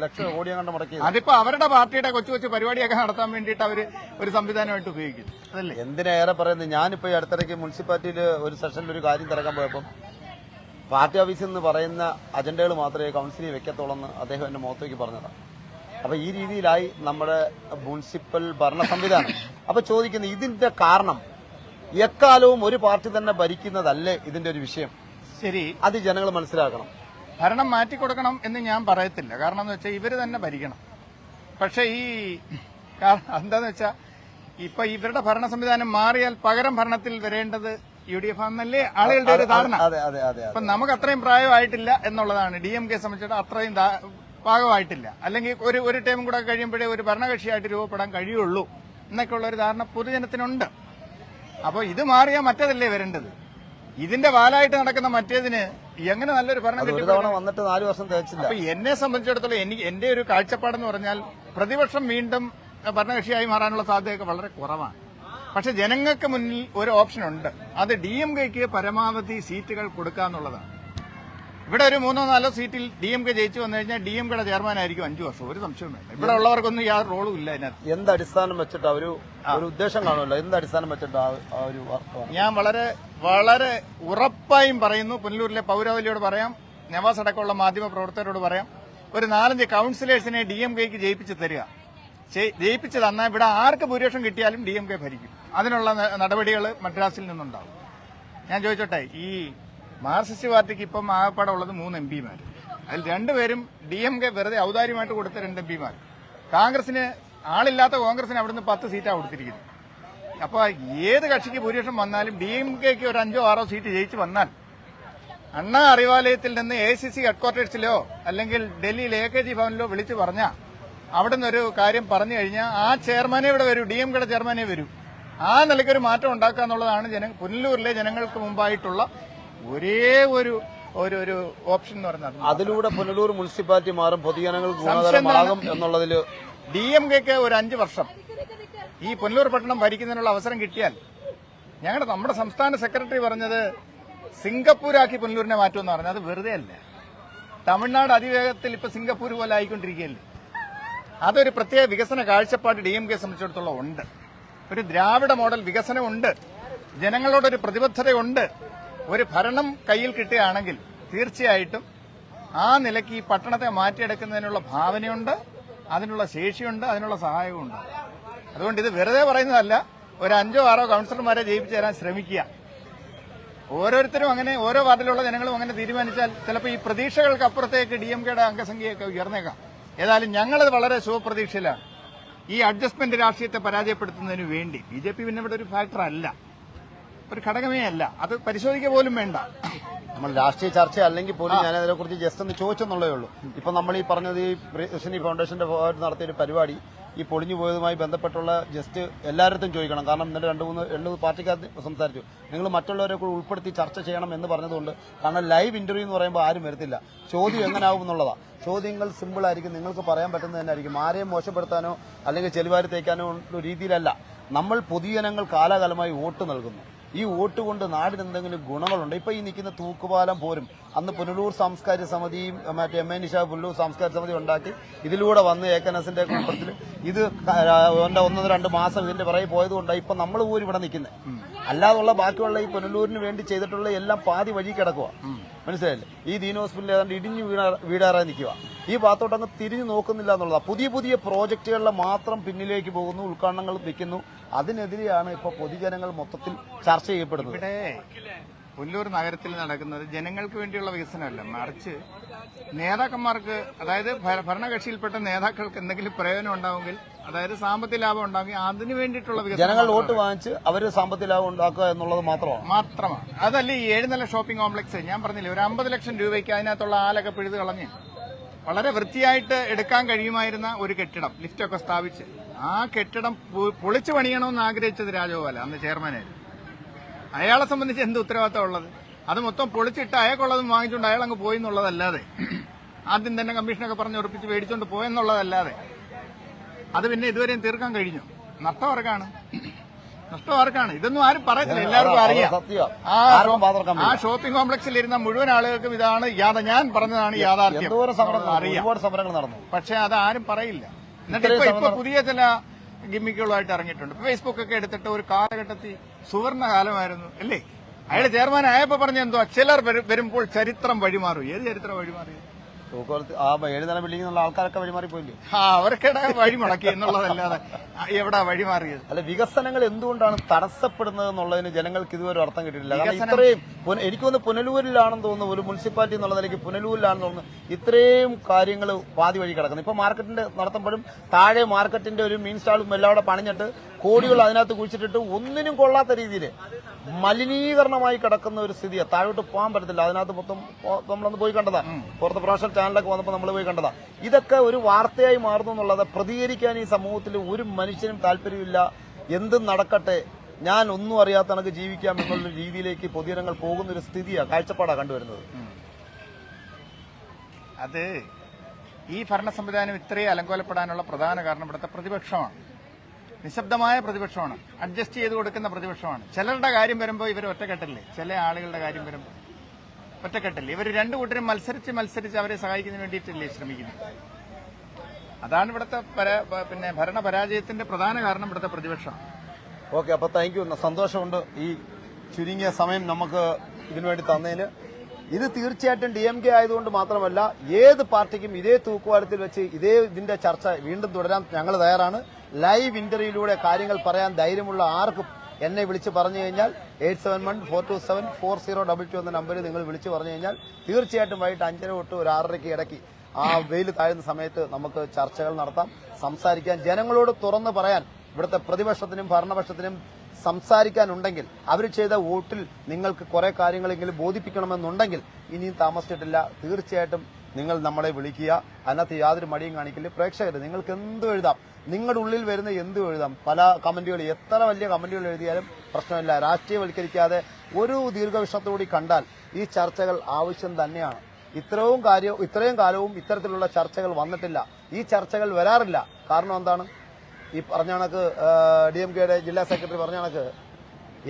അതിപ്പോ അവരുടെ പാർട്ടിയുടെ കൊച്ചു കൊച്ചു പരിപാടിയൊക്കെ നടത്താൻ വേണ്ടിയിട്ട് അവര് ഒരു സംവിധാനമായിട്ട് ഉപയോഗിക്കുന്നു. അതല്ലേ എന്തിനേറെ പറയുന്നത്. ഞാനിപ്പോ ഈ അടുത്തിടയ്ക്ക് മുനിസിപ്പാലിറ്റിയിൽ ഒരു സെഷനിൽ ഒരു കാര്യം തിരക്കാൻ പോയപ്പോൾ പാർട്ടി ഓഫീസിൽ നിന്ന് പറയുന്ന അജണ്ടകൾ മാത്രമേ കൌൺസിലിൽ വെക്കത്തുള്ളൂ എന്ന് അദ്ദേഹം എന്റെ മുഖത്തേക്ക് പറഞ്ഞതാണ്. അപ്പൊ ഈ രീതിയിലായി നമ്മുടെ മുനിസിപ്പൽ ഭരണ സംവിധാനം. അപ്പൊ ചോദിക്കുന്നത് ഇതിന്റെ കാരണം എക്കാലവും ഒരു പാർട്ടി തന്നെ ഭരിക്കുന്നതല്ലേ ഇതിന്റെ ഒരു വിഷയം? ശരി, അത് ജനങ്ങൾ മനസ്സിലാക്കണം. ഭരണം മാറ്റിക്കൊടുക്കണം എന്ന് ഞാൻ പറയത്തില്ല. കാരണം എന്ന് വെച്ചാൽ ഇവര് തന്നെ ഭരിക്കണം. പക്ഷെ എന്താന്ന് വെച്ചാൽ ഇപ്പൊ ഇവരുടെ ഭരണ സംവിധാനം മാറിയാൽ പകരം ഭരണത്തിൽ വരേണ്ടത് UDF ആണെന്നല്ലേ ആളുകളുടെ ഒരു ധാരണ. അപ്പൊ നമുക്ക് അത്രയും പ്രായമായിട്ടില്ല എന്നുള്ളതാണ്. DMK സംബന്ധിച്ചിട്ട് അത്രയും പാകമായിട്ടില്ല. അല്ലെങ്കിൽ ഒരു ടൈമും കൂടെ കഴിയുമ്പോഴേ ഒരു ഭരണകക്ഷിയായിട്ട് രൂപപ്പെടാൻ കഴിയുള്ളൂ എന്നൊക്കെയുള്ള ഒരു ധാരണ പൊതുജനത്തിനുണ്ട്. അപ്പോൾ ഇത് മാറിയാൽ മറ്റേതല്ലേ വരേണ്ടത്. ഇതിന്റെ വാലായിട്ട് നടക്കുന്ന മറ്റേതിന് എങ്ങനെ നല്ലൊരു ഭരണം വന്നിട്ട് 4 വർഷം തേച്ചില്ല. അപ്പൊ എന്നെ സംബന്ധിച്ചിടത്തോളം എന്റെ ഒരു കാഴ്ചപ്പാടെന്ന് പറഞ്ഞാൽ പ്രതിപക്ഷം വീണ്ടും ഭരണകക്ഷിയായി മാറാനുള്ള സാധ്യതയൊക്കെ വളരെ കുറവാണ്. പക്ഷെ ജനങ്ങൾക്ക് മുന്നിൽ ഒരു ഓപ്ഷൻ ഉണ്ട്. അത് DMK-ക്ക് പരമാവധി സീറ്റുകൾ കൊടുക്കുക എന്നുള്ളതാണ്. ഇവിടെ ഒരു 3-4 സീറ്റിൽ DMK ജയിച്ചു വന്നു കഴിഞ്ഞാൽ DMK-യുടെ ചെയർമാനായിരിക്കും 5 വർഷം. ഒരു സംശയം വേണ്ട. ഇവിടെ ഉള്ളവർക്കൊന്നും യാതൊരു റോളും ഇല്ല അതിനകത്ത്. എന്ത് അടിസ്ഥാനം വെച്ചിട്ട് ഒരു ഉദ്ദേശം കാണുമല്ലോ, എന്ത് അടിസ്ഥാനം വെച്ചിട്ട് ഞാൻ വളരെ വളരെ ഉറപ്പായും പറയുന്നു. പുനലൂരിലെ പൗരാവലിയോട് പറയാം, നവാസ് അടക്കമുള്ള മാധ്യമ പ്രവർത്തകരോട് പറയാം, ഒരു 4-5 കൌൺസിലേഴ്സിനെ DMK-ക്ക് ജയിപ്പിച്ച് തരിക. ജയിപ്പിച്ച് തന്നാൽ ഇവിടെ ആർക്ക് ഭൂരിപക്ഷം കിട്ടിയാലും DMK ഭരിക്കും. അതിനുള്ള നടപടികൾ മദ്രാസിൽ നിന്നുണ്ടാവും. ഞാൻ ചോദിച്ചോട്ടെ, ഈ മാർക്സിസ്റ്റ് പാർട്ടിക്ക് ഇപ്പം ആകപ്പാടെ ഉള്ളത് 3 MP-മാർ. അതിൽ 2 പേരും DMK വെറുതെ ഔദാര്യമായിട്ട് കൊടുത്ത 2 MP-മാർ. കോൺഗ്രസിന് ആളില്ലാത്ത കോൺഗ്രസിന് അവിടുന്ന് 10 സീറ്റാണ് കൊടുത്തിരിക്കുന്നത്. അപ്പൊ ഏത് കക്ഷിക്ക് ഭൂരിപക്ഷം വന്നാലും DMKക്ക് ഒരു 5 6 സീറ്റ് ജയിച്ച് വന്നാൽ അണ്ണാ അറിവാലയത്തിൽ നിന്ന് ACC ഹെഡ്ക്വാർട്ടേഴ്സിലോ അല്ലെങ്കിൽ ഡൽഹിയിൽ AKG ഭവനിലോ വിളിച്ചു പറഞ്ഞാൽ അവിടുന്ന് ഒരു കാര്യം പറഞ്ഞു കഴിഞ്ഞാൽ ആ ചെയർമാനെ ഇവിടെ വരൂ, DMKയുടെ ചെയർമാനെ വരൂ. ആ നിലയ്ക്കൊരു മാറ്റം ഉണ്ടാക്കുക എന്നുള്ളതാണ് പുനലൂരിലെ ജനങ്ങൾക്ക് മുമ്പായിട്ടുള്ള ഒരേ ഒരു ഓപ്ഷൻ എന്ന് പറയുന്നത്. അതിലൂടെ പുനലൂർ മുനിസിപ്പാലിറ്റി മാറും, പൊതുജനങ്ങൾക്ക് ഗുണകരമാകും എന്നുള്ളതിൽ DMKക്ക് ഒരു 5 വർഷം ഈ പുനലൂർ പട്ടണം ഭരിക്കുന്നതിനുള്ള അവസരം കിട്ടിയാൽ നമ്മുടെ സംസ്ഥാന സെക്രട്ടറി പറഞ്ഞത് സിംഗപ്പൂരാക്കി പുനലൂരിനെ മാറ്റുമെന്ന് പറഞ്ഞത് അത് വെറുതെ അല്ല. തമിഴ്നാട് അതിവേഗത്തിൽ ഇപ്പൊ സിംഗപ്പൂർ പോലെ ആയിക്കൊണ്ടിരിക്കുകയല്ലേ. അതൊരു പ്രത്യേക വികസന കാഴ്ചപ്പാട് DMK സംബന്ധിച്ചിടത്തോളം ഉണ്ട്. ഒരു ദ്രാവിഡ മോഡൽ വികസനമുണ്ട്, ജനങ്ങളോടൊരു പ്രതിബദ്ധതയുണ്ട്. ഒരു ഭരണം കയ്യിൽ കിട്ടുകയാണെങ്കിൽ തീർച്ചയായിട്ടും ആ നിലയ്ക്ക് ഈ പട്ടണത്തെ മാറ്റിയെടുക്കുന്നതിനുള്ള ഭാവനയുണ്ട്, അതിനുള്ള ശേഷിയുണ്ട്, അതിനുള്ള സഹായവുമുണ്ട്. അതുകൊണ്ട് ഇത് വെറുതെ പറയുന്നതല്ല. ഒരു 5 6 കൌൺസിലർമാരെ ജയിപ്പിച്ചു തരാൻ ശ്രമിക്കുക. ഓരോരുത്തരും അങ്ങനെ, ഓരോ വാർഡിലുള്ള ജനങ്ങളും അങ്ങനെ തീരുമാനിച്ചാൽ ചിലപ്പോൾ ഈ പ്രതീക്ഷകൾക്ക് അപ്പുറത്തേക്ക് DMKയുടെ അംഗസംഖ്യയൊക്കെ ഉയർന്നേക്കാം. ഏതായാലും ഞങ്ങളത് വളരെ ശുഭപ്രതീക്ഷയിലാണ്. ഈ അഡ്ജസ്റ്റ്മെന്റ് രാഷ്ട്രീയത്തെ പരാജയപ്പെടുത്തുന്നതിന് വേണ്ടി BJP പിന്നെ ഇവിടെ ഒരു ഫാക്ടർ അല്ല, ഒരു ഘടകമേ അല്ല. അത് പരിശോധിക്കുക പോലും വേണ്ട. നമ്മൾ രാഷ്ട്രീയ ചർച്ച അല്ലെങ്കിൽ പോലും ഞാൻ അതിനെക്കുറിച്ച് ജസ്റ്റ് ഒന്ന് ചോദിച്ചെന്നുള്ളേ ഉള്ളൂ. ഇപ്പൊ നമ്മൾ ഈ പറഞ്ഞത് ഈ പ്രിയദർശിനി ഫൗണ്ടേഷന്റെ ഭാഗമായിട്ട് നടത്തിയൊരു പരിപാടി ഈ പൊളിഞ്ഞു പോയതുമായി ബന്ധപ്പെട്ടുള്ള ജസ്റ്റ് എല്ലാവരും ചോദിക്കണം. കാരണം ഇന്നലെ 2-3 പാർട്ടിക്കാർ സംസാരിച്ചു, നിങ്ങൾ മറ്റുള്ളവരെ കൂടി ഉൾപ്പെടുത്തി ചർച്ച ചെയ്യണം എന്ന് പറഞ്ഞതുകൊണ്ട്. കാരണം ലൈവ് ഇന്റർവ്യൂ എന്ന് പറയുമ്പോൾ ആരും വരത്തില്ല. ചോദ്യം എങ്ങനെയാവും എന്നുള്ളതാ. ചോദ്യങ്ങൾ സിമ്പിൾ ആയിരിക്കും, നിങ്ങൾക്ക് പറയാൻ പറ്റുന്നത് തന്നെ ആയിരിക്കും. ആരെയും മോശപ്പെടുത്താനോ അല്ലെങ്കിൽ ചെളിവാരി തേക്കാനോ ഉള്ള രീതിയിലല്ല. നമ്മൾ പൊതുജനങ്ങൾ കാലാകാലമായി വോട്ട് നൽകുന്നു. ഈ വോട്ട് കൊണ്ട് നാടിന് എന്തെങ്കിലും ഗുണങ്ങളുണ്ട്. ഇപ്പൊ ഈ നിൽക്കുന്ന തൂക്കുപാലം പോരും അന്ന് പുനലൂർ സാംസ്കാരിക സമിതിയും മറ്റേ MA നിഷ പുനലൂർ സാംസ്കാരിക സമിതി ഉണ്ടാക്കി ഇതിലൂടെ വന്ന് ഏക്കനസിന്റെ കുടുംബത്തിൽ ഇത് 1-2 മാസം ഇതിന്റെ പിറകെ പോയതുകൊണ്ടാണ് ഇപ്പൊ നമ്മൾ പോലും ഇവിടെ നിൽക്കുന്നത്. അല്ലാതുള്ള ബാക്കിയുള്ള ഈ പുനലൂരിന് വേണ്ടി ചെയ്തിട്ടുള്ള എല്ലാം പാതി വഴി കിടക്കുക. മനസ്സിലായില്ലേ? ഈ ദീന ഹോസ്പിറ്റലിൽ ഏതാണ്ട് ഇടിഞ്ഞു വീടാറായി നിൽക്കുക. ഈ ഭാഗത്തോട്ടങ്ങ് തിരിഞ്ഞു നോക്കുന്നില്ല എന്നുള്ളതാണ്. പുതിയ പ്രോജക്റ്റുകളിലെ മാത്രം പിന്നിലേക്ക് പോകുന്നു, ഉദ്ഘാടനങ്ങൾ വെക്കുന്നു. അതിനെതിരെയാണ് ഇപ്പൊ പൊതുജനങ്ങൾ മൊത്തത്തിൽ ചർച്ച ചെയ്യപ്പെടുന്നത്. ഇവിടെ പുനലൂർ നഗരത്തിൽ നടക്കുന്നത് ജനങ്ങൾക്ക് വേണ്ടിയുള്ള വികസനമല്ല, മറിച്ച് നേതാക്കന്മാർക്ക്, അതായത് ഭരണകക്ഷിയിൽപ്പെട്ട നേതാക്കൾക്ക് എന്തെങ്കിലും പ്രയോജനം ഉണ്ടാവുമെങ്കിൽ, അതായത് സാമ്പത്തിക ലാഭം ഉണ്ടാവുമെങ്കിൽ അതിനു വേണ്ടിയിട്ടുള്ള വികസനം. ജനങ്ങൾ വോട്ട് വാങ്ങിച്ച് അവർ സാമ്പത്തിക ലാഭം ഉണ്ടാക്കുക എന്നുള്ളത് മാത്രമാണ്. അതല്ല ഈ 7 നില ഷോപ്പിംഗ് കോംപ്ലക്സ് ഞാൻ പറഞ്ഞില്ലേ, ഒരു 50 ലക്ഷം രൂപയ്ക്ക് അതിനകത്തുള്ള ആലൊക്കെ പിഴുത് കളഞ്ഞ് വളരെ വൃത്തിയായിട്ട് എടുക്കാൻ കഴിയുമായിരുന്ന ഒരു കെട്ടിടം ലിഫ്റ്റൊക്കെ സ്ഥാപിച്ച് ആ കെട്ടിടം പൊളിച്ചു പണിയണമെന്ന് ആഗ്രഹിച്ചത് രാജഗോപാല, അന്ന് ചെയർമാനായിരുന്നു. അയാളെ സംബന്ധിച്ച് എന്ത് ഉത്തരവാദിത്തം ഉള്ളത്? അത് മൊത്തം പൊളിച്ചിട്ട് അയാൾക്കുള്ളതും വാങ്ങിച്ചുകൊണ്ട് അയാൾ അങ്ങ് പോയി എന്നുള്ളതല്ലാതെ, ആദ്യം തന്നെ കമ്മീഷനൊക്കെ പറഞ്ഞ് ഉറപ്പിച്ച് മേടിച്ചുകൊണ്ട് പോയെന്നുള്ളതല്ലാതെ അത് പിന്നെ ഇതുവരെയും തീർക്കാൻ കഴിഞ്ഞു. നഷ്ടം ആർക്കാണ്? ഇതൊന്നും ആരും പറയുന്നില്ല, എല്ലാവർക്കും അറിയാം. ആ ഷോപ്പിംഗ് കോംപ്ലക്സിൽ ഇരുന്ന മുഴുവൻ ആളുകൾക്കും ഇതാണ് ഞാൻ പറഞ്ഞതാണ് യാഥാർത്ഥ്യം അറിയാം. പക്ഷെ അത് ആരും പറയില്ല. എന്നിട്ട് ഇപ്പൊ പുതിയ ചില ഗിമ്മിക്കുകളായിട്ട് ഇറങ്ങിയിട്ടുണ്ട്. ഫേസ്ബുക്ക് ഒക്കെ എടുത്തിട്ട് ഒരു കാലഘട്ടത്തിൽ സുവർണ കാലമായിരുന്നു അല്ലേ? അയാൾ ചെയർമാൻ ആയപ്പോ പറഞ്ഞ എന്തോ ചിലർ വരുമ്പോൾ ചരിത്രം വഴിമാറും. ഏത് ചരിത്രം വഴിമാറി? 7 നില ബിൽഡിംഗ് എന്നുള്ള ആൾക്കാരൊക്കെ വഴിമാറിപ്പോയില്ലേ? അവർക്കിടെ വഴിമുടക്കി എന്നുള്ളതല്ലാതെ എവിടാ വഴിമാറിയത്? അല്ല, വികസനങ്ങൾ എന്തുകൊണ്ടാണ് തടസ്സപ്പെടുന്നത് എന്നുള്ളതിന് ജനങ്ങൾക്ക് ഇതുവരെ അർത്ഥം കിട്ടിയിട്ടില്ല. കാരണം ഇത്രയും എനിക്കൊന്ന് പുനലൂരിലാണെന്ന് തോന്നുന്നു, ഒരു മുനിസിപ്പാലിറ്റി എന്നുള്ള നിലയ്ക്ക് പുനലൂരിലാണെന്ന് തോന്നുന്നു ഇത്രയും കാര്യങ്ങൾ പാതി വഴി കിടക്കുന്നു. ഇപ്പൊ മാർക്കറ്റിന്റെ നടത്തുമ്പോഴും താഴെ മാർക്കറ്റിന്റെ ഒരു മീൻ സ്റ്റാളും എല്ലാം അവിടെ പണിഞ്ഞിട്ട് കോടികൾ അതിനകത്ത് കുഴിച്ചിട്ടിട്ട് ഒന്നിനും കൊള്ളാത്ത രീതിയിൽ മലിനീകരണമായി കിടക്കുന്ന ഒരു സ്ഥിതിയാണ്. താഴോട്ട് പോകാൻ പറ്റത്തില്ല. അതിനകത്ത് മൊത്തം നമ്മളൊന്ന് പോയി കണ്ടതാ, പുറത്ത് പ്രൊഫഷണൽ ചാനലൊക്കെ വന്നപ്പോൾ നമ്മൾ പോയി കണ്ടതാ. ഇതൊക്കെ ഒരു വാർത്തയായി മാറുന്നു എന്നുള്ളത് പ്രതികരിക്കാൻ ഈ സമൂഹത്തിൽ ഒരു മനുഷ്യനും താല്പര്യമില്ല. എന്തും നടക്കട്ടെ, ഞാൻ ഒന്നും അറിയാത്ത കണക്ക് ജീവിക്കാം എന്നുള്ള രീതിയിലേക്ക് പൊതുജനങ്ങൾ പോകുന്ന ഒരു സ്ഥിതിയാണ്, കാഴ്ചപ്പാടാണ് കണ്ടുവരുന്നത്. അത് ഈ ഭരണ സംവിധാനം ഇത്രയും അലങ്കോലപ്പെടാനുള്ള പ്രധാന കാരണം ഇവിടുത്തെ പ്രതിപക്ഷമാണ്. നിശബ്ദമായ പ്രതിപക്ഷമാണ്, അഡ്ജസ്റ്റ് ചെയ്ത് കൊടുക്കുന്ന പ്രതിപക്ഷമാണ്. ചിലരുടെ കാര്യം വരുമ്പോൾ ഇവർ ഒറ്റക്കെട്ടല്ലേ, ചില ആളുകളുടെ കാര്യം വരുമ്പോൾ ഒറ്റക്കെട്ടല്ലേ. ഇവർ 2 കൂട്ടരും മത്സരിച്ച് അവരെ സഹായിക്കുന്നതിന് വേണ്ടിയിട്ടല്ലേ ശ്രമിക്കുന്നത്. അതാണ് ഇവിടുത്തെ ഭരണപരാജയത്തിന്റെ പ്രധാന കാരണം ഇവിടുത്തെ പ്രതിപക്ഷം. ഓക്കെ, അപ്പൊ താങ്ക് യു. സന്തോഷമുണ്ട് ഈ ചുരുങ്ങിയ സമയം നമുക്ക് ഇതിനുവേണ്ടി തന്നതിന്. ഇത് തീർച്ചയായിട്ടും DMK ആയതുകൊണ്ട് മാത്രമല്ല, ഏത് പാർട്ടിക്കും ഇതേ തൂക്കുവാലത്തിൽ വെച്ച് ഇതിന്റെ ചർച്ച വീണ്ടും തുടരാൻ ഞങ്ങൾ തയ്യാറാണ്. ലൈവ് ഇന്റർവ്യൂയിലൂടെ കാര്യങ്ങൾ പറയാൻ ധൈര്യമുള്ള ആർക്കും എന്നെ വിളിച്ച് പറഞ്ഞു കഴിഞ്ഞാൽ 8714274022 എന്ന നമ്പറിൽ നിങ്ങൾ വിളിച്ച് പറഞ്ഞു കഴിഞ്ഞാൽ തീർച്ചയായിട്ടും വൈകിട്ട് 5:30 തൊട്ട് ഒരു 6:30 ഇടയ്ക്ക് ആ വെയിൽ താഴുന്ന സമയത്ത് നമുക്ക് ചർച്ചകൾ നടത്താം, സംസാരിക്കാൻ, ജനങ്ങളോട് തുറന്നു പറയാൻ ഇവിടുത്തെ പ്രതിപക്ഷത്തിനും ഭരണപക്ഷത്തിനും സംസാരിക്കാനുണ്ടെങ്കിൽ, അവർ ചെയ്ത വോട്ടിൽ നിങ്ങൾക്ക് കുറെ കാര്യങ്ങളെങ്കിലും ബോധിപ്പിക്കണമെന്നുണ്ടെങ്കിൽ ഇനിയും താമസിച്ചിട്ടില്ല. തീർച്ചയായിട്ടും നിങ്ങൾ നമ്മളെ വിളിക്കുക. അതിനകത്ത് യാതൊരു മടിയും കാണിക്കില്ല. പ്രേക്ഷകർ നിങ്ങൾക്ക് എന്തും എഴുതാം, നിങ്ങളുടെ ഉള്ളിൽ വരുന്ന എന്തും എഴുതാം. പല കമന്റുകൾ, എത്ര വലിയ കമന്റുകൾ എഴുതിയാലും പ്രശ്നമില്ല. രാഷ്ട്രീയവൽക്കരിക്കാതെ ഒരു ദീർഘവീക്ഷണത്തോടെ കണ്ടാൽ ഈ ചർച്ചകൾ ആവശ്യം തന്നെയാണ്. ഇത്രയും കാലവും ഇത്തരത്തിലുള്ള ചർച്ചകൾ വന്നിട്ടില്ല. ഈ ചർച്ചകൾ വരാറില്ല. കാരണം എന്താണ്? ഈ പറഞ്ഞ കണക്ക് DMK-യുടെ ജില്ലാ സെക്രട്ടറി പറഞ്ഞ കണക്ക്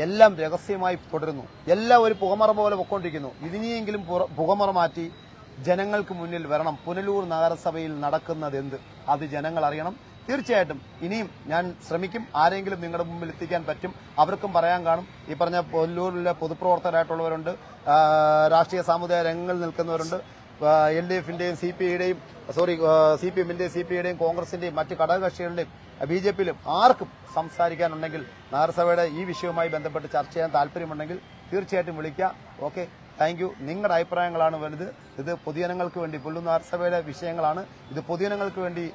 എല്ലാം രഹസ്യമായി തുടരുന്നു. എല്ലാം ഒരു പുകമറ പോലെ പൊക്കൊണ്ടിരിക്കുന്നു. ഇതിനെയെങ്കിലും പുകമറ മാറ്റി ജനങ്ങൾക്ക് മുന്നിൽ വരണം. പുനലൂർ നഗരസഭയിൽ നടക്കുന്നത് എന്ത്, അത് ജനങ്ങൾ അറിയണം. തീർച്ചയായിട്ടും ഇനിയും ഞാൻ ശ്രമിക്കും. ആരെങ്കിലും നിങ്ങളുടെ മുമ്പിൽ എത്തിക്കാൻ പറ്റും. അവർക്കും പറയാൻ കാണും. ഈ പറഞ്ഞ പുനലൂരിലെ പൊതുപ്രവർത്തകരായിട്ടുള്ളവരുണ്ട്, രാഷ്ട്രീയ സാമുദായിക രംഗങ്ങളിൽ നിൽക്കുന്നവരുണ്ട്, LDF-ന്റെയും CPM-ന്റെയും CPI-യുടെയും കോൺഗ്രസിന്റെയും മറ്റ് ഘടകകക്ഷികളുടെയും BJP-യിലും ആർക്കും സംസാരിക്കാനുണ്ടെങ്കിൽ, നഗരസഭയുടെ ഈ വിഷയവുമായി ബന്ധപ്പെട്ട് ചർച്ച ചെയ്യാൻ താല്പര്യമുണ്ടെങ്കിൽ തീർച്ചയായിട്ടും വിളിക്കുക. Okay, thank you. നിങ്ങളുടെ അഭിപ്രായങ്ങളാണ് വലുത്. ഇത് പൊതുജനങ്ങൾക്ക് വേണ്ടി, പുനലൂർ നഗരസഭയുടെ വിഷയങ്ങളാണ്. ഇത് പൊതുജനങ്ങൾക്ക് വേണ്ടി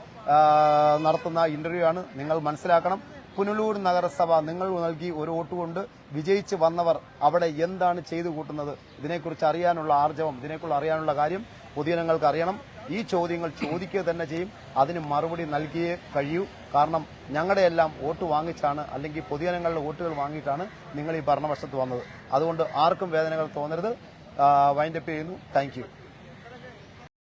നടത്തുന്ന ഇന്റർവ്യൂ ആണ്. നിങ്ങൾ മനസ്സിലാക്കണം, പുനലൂർ നഗരസഭ നിങ്ങൾ നൽകി ഒരു വോട്ട് കൊണ്ട് വിജയിച്ച് വന്നവർ അവിടെ എന്താണ് ചെയ്തു കൂട്ടുന്നത്, ഇതിനെക്കുറിച്ച് അറിയാനുള്ള ആർജവം, ഇതിനെക്കുറിച്ച് അറിയാനുള്ള കാര്യം പൊതുജനങ്ങൾക്ക് അറിയണം. ഈ ചോദ്യങ്ങൾ ചോദിക്കുക തന്നെ ചെയ്യും. അതിന് മറുപടി നൽകിയേ കഴിയൂ. കാരണം ഞങ്ങളുടെ എല്ലാം വോട്ട് വാങ്ങിച്ചാണ്, അല്ലെങ്കിൽ പൊതുജനങ്ങളുടെ വോട്ടുകൾ വാങ്ങിയിട്ടാണ് നിങ്ങൾ ഈ ഭരണപക്ഷത്ത് വന്നത്. അതുകൊണ്ട് ആർക്കും വേദനകൾ തോന്നരുത്. വൈൻഡപ്പ് ചെയ്യുന്നു. Thank you.